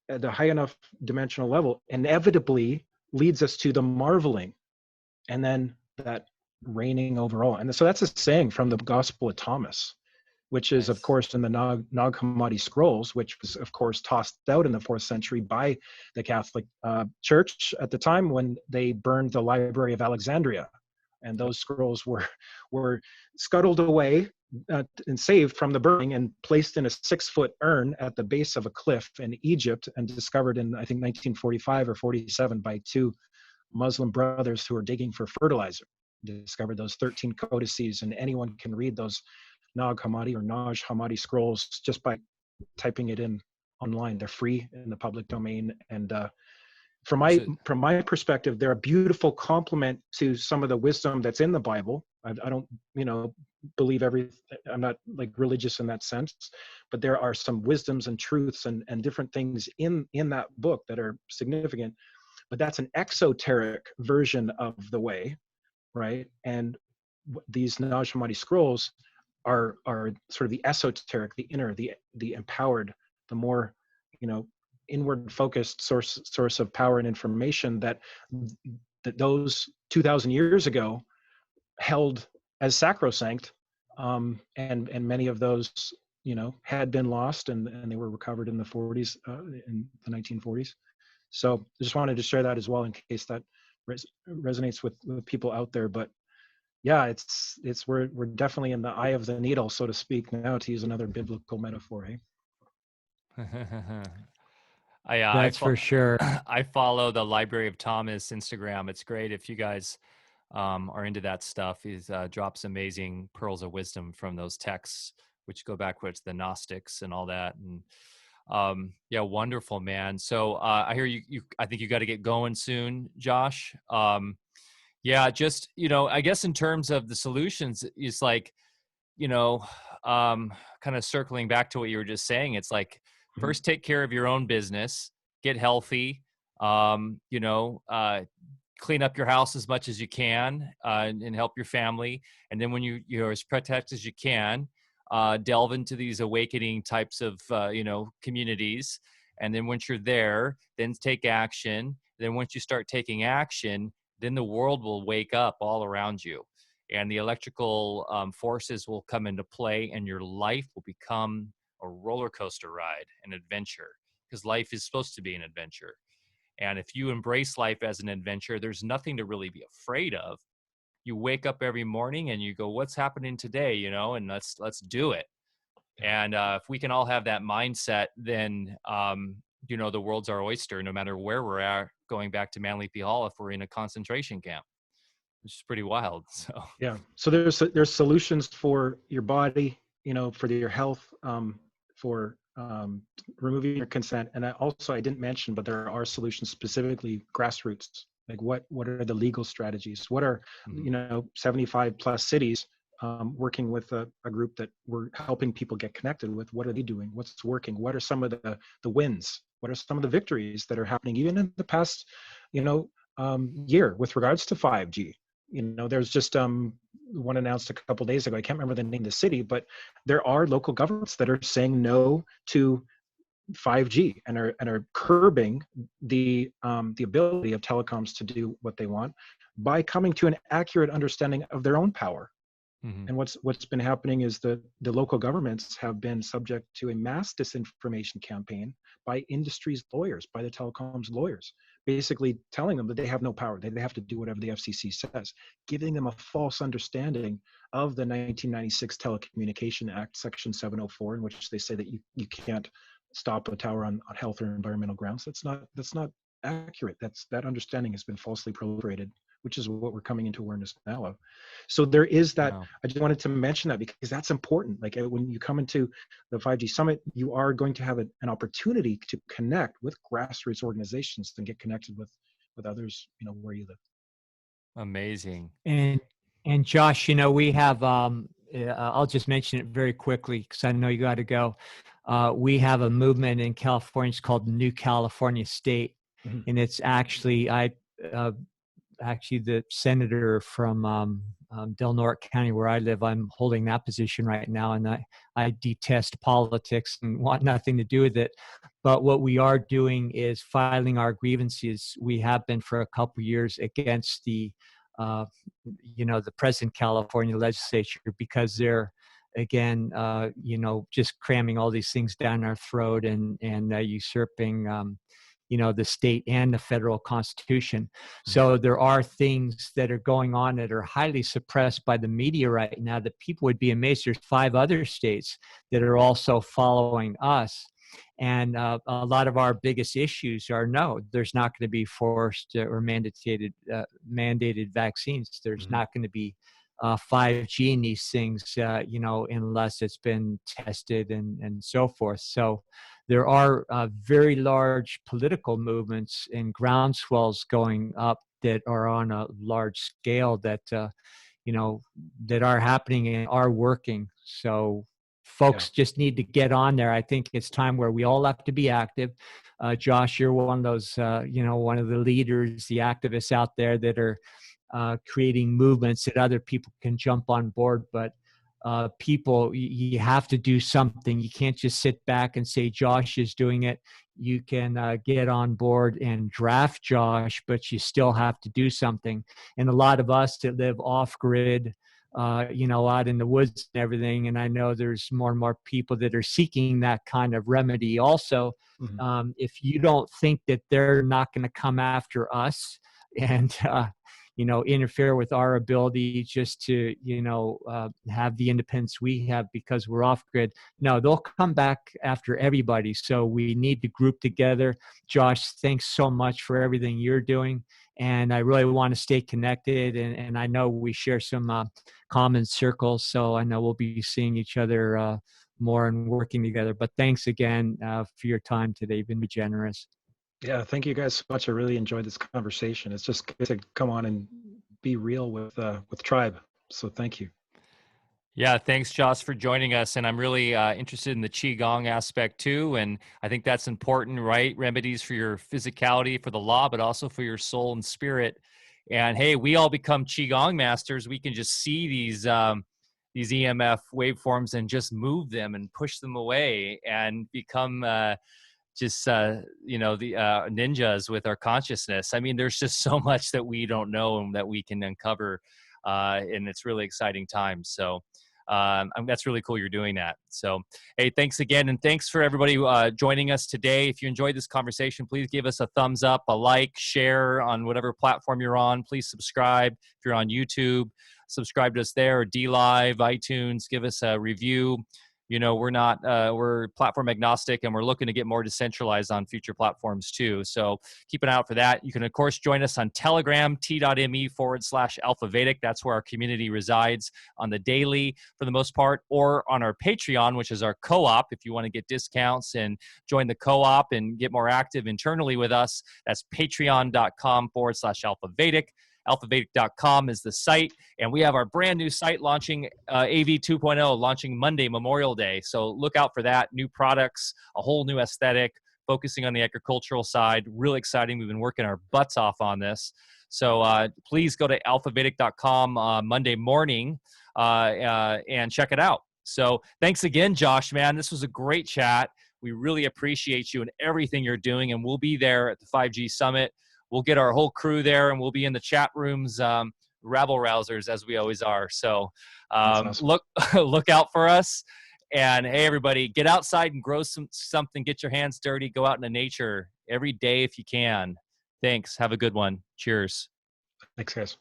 at a high enough dimensional level inevitably leads us to the marveling, and then that reigning overall. And so that's a saying from the Gospel of Thomas, which is, of course, in the Nag Hammadi scrolls, which was, of course, tossed out in the 4th century by the Catholic Church at the time when they burned the Library of Alexandria. And those scrolls were scuttled away and saved from the burning and placed in a 6-foot urn at the base of a cliff in Egypt, and discovered in, I think, 1945 or 47 by 2 Muslim brothers who were digging for fertilizer. They discovered those 13 codices, and anyone can read those Nag Hammadi or Naj Hammadi scrolls just by typing it in online. They're free in the public domain, and from my perspective, they're a beautiful complement to some of the wisdom that's in the Bible. I don't, believe I'm not like religious in that sense, but there are some wisdoms and truths and different things in that book that are significant. But that's an exoteric version of the way, right? And these Naj Hammadi scrolls are sort of the esoteric, the inner, the empowered, the more, inward focused source of power and information that those 2,000 years ago held as sacrosanct, and many of those had been lost, and they were recovered in the 40s, in the 1940s. So I just wanted to share that as well, in case that resonates with people out there. But yeah, we're definitely in the eye of the needle, so to speak, now, to use another biblical metaphor. That's for sure. I follow the Library of Thomas Instagram. It's great if you guys are into that stuff. He drops amazing pearls of wisdom from those texts, which go back to the Gnostics and all that. And yeah, wonderful, man. So I hear you. I think you got to get going soon, Josh. Yeah, just I guess in terms of the solutions, it's like kind of circling back to what you were just saying. It's like, first, take care of your own business, get healthy, clean up your house as much as you can, and help your family. And then when you're as protected as you can, delve into these awakening types of, communities. And then once you're there, then take action. Then once you start taking action, then the world will wake up all around you. And the electrical forces will come into play, and your life will become a roller coaster ride, an adventure, because life is supposed to be an adventure. And if you embrace life as an adventure, there's nothing to really be afraid of. You wake up every morning and you go, what's happening today? And let's do it. And if we can all have that mindset, then the world's our oyster, no matter where we're at. Going back to Manleafy Hall, if we're in a concentration camp, which is pretty wild. So Yeah. So there's solutions for your body, for your health, for removing your consent. And I didn't mention, but there are solutions specifically grassroots. Like what are the legal strategies? What are, 75 plus cities working with a group that we're helping people get connected with? What are they doing? What's working? What are some of the wins? What are some of the victories that are happening even in the past, year with regards to 5G? There's just one announced a couple days ago. I can't remember the name of the city, but there are local governments that are saying no to 5G and are curbing the ability of telecoms to do what they want by coming to an accurate understanding of their own power. Mhm. And what's been happening is the local governments have been subject to a mass disinformation campaign by industry's lawyers, by the telecoms lawyers, basically telling them that they have no power, that they have to do whatever the FCC says, giving them a false understanding of the 1996 Telecommunication Act, Section 704, in which they say that you can't stop a tower on health or environmental grounds. That's not accurate. That understanding has been falsely proliferated, which is what we're coming into awareness now of. So there is that. Wow. I just wanted to mention that because that's important. Like when you come into the 5G summit, you are going to have an opportunity to connect with grassroots organizations and get connected with others, where you live. Amazing. And Josh, we have I'll just mention it very quickly because I know you got to go. We have a movement in California. It's called New California State, Mhm. and it's actually actually the senator from Del Norte County where I live. I'm holding that position right now, and I detest politics and want nothing to do with it. But what we are doing is filing our grievances. We have been for a couple of years against the the present California legislature because they're again just cramming all these things down our throat and usurping the state and the federal constitution. So there are things that are going on that are highly suppressed by the media right now that people would be amazed. There's 5 other states that are also following us. And a lot of our biggest issues are no, there's not going to be forced or mandated vaccines. There's not going to be 5G in these things, unless it's been tested and so forth. So there are very large political movements and groundswells going up that are on a large scale that that are happening and are working. So folks just need to get on there. I think it's time where we all have to be active. Josh, you're one of those, one of the leaders, the activists out there that are creating movements that other people can jump on board. But people, you have to do something. You can't just sit back and say Josh is doing it. You can get on board and draft Josh, but you still have to do something. And a lot of us that live off grid, out in the woods and everything. And I know there's more and more people that are seeking that kind of remedy also. Mm-hmm. If you don't think that they're not going to come after us and, interfere with our ability just to, have the independence we have because we're off grid. No, they'll come back after everybody. So we need to group together. Josh, thanks so much for everything you're doing. And I really want to stay connected. And I know we share some common circles. So I know we'll be seeing each other more and working together. But thanks again for your time today. You've been generous. Yeah, thank you guys so much. I really enjoyed this conversation. It's just good to come on and be real with Tribe. So thank you. Yeah, thanks, Josh, for joining us. And I'm really interested in the Qigong aspect too. And I think that's important, right? Remedies for your physicality, for the law, but also for your soul and spirit. And hey, we all become Qigong masters. We can just see these EMF waveforms and just move them and push them away and become the ninjas with our consciousness. I mean, there's just so much that we don't know and that we can uncover, and it's really exciting times. So that's really cool you're doing that. So hey, thanks again, and thanks for everybody joining us today. If you enjoyed this conversation, please give us a thumbs up, a like, share on whatever platform you're on. Please subscribe. If you're on YouTube, subscribe to us there, or DLive, iTunes. Give us a review. we're platform agnostic, and we're looking to get more decentralized on future platforms too. So keep an eye out for that. You can, of course, join us on Telegram, t.me/AlphaVedic. That's where our community resides on the daily for the most part, or on our Patreon, which is our co-op. If you want to get discounts and join the co-op and get more active internally with us, that's patreon.com/AlphaVedic. AlphaVedic.com is the site, and we have our brand new site launching, AV 2.0, launching Monday, Memorial Day. So look out for that. New products, a whole new aesthetic, focusing on the agricultural side. Really exciting. We've been working our butts off on this. So please go to AlphaVedic.com Monday morning and check it out. So thanks again, Josh, man. This was a great chat. We really appreciate you and everything you're doing, and we'll be there at the 5G Summit. We'll get our whole crew there, and we'll be in the chat rooms, rabble rousers, as we always are. So Awesome. look out for us. And hey, everybody, get outside and grow something. Get your hands dirty. Go out into nature every day if you can. Thanks. Have a good one. Cheers. Thanks, guys.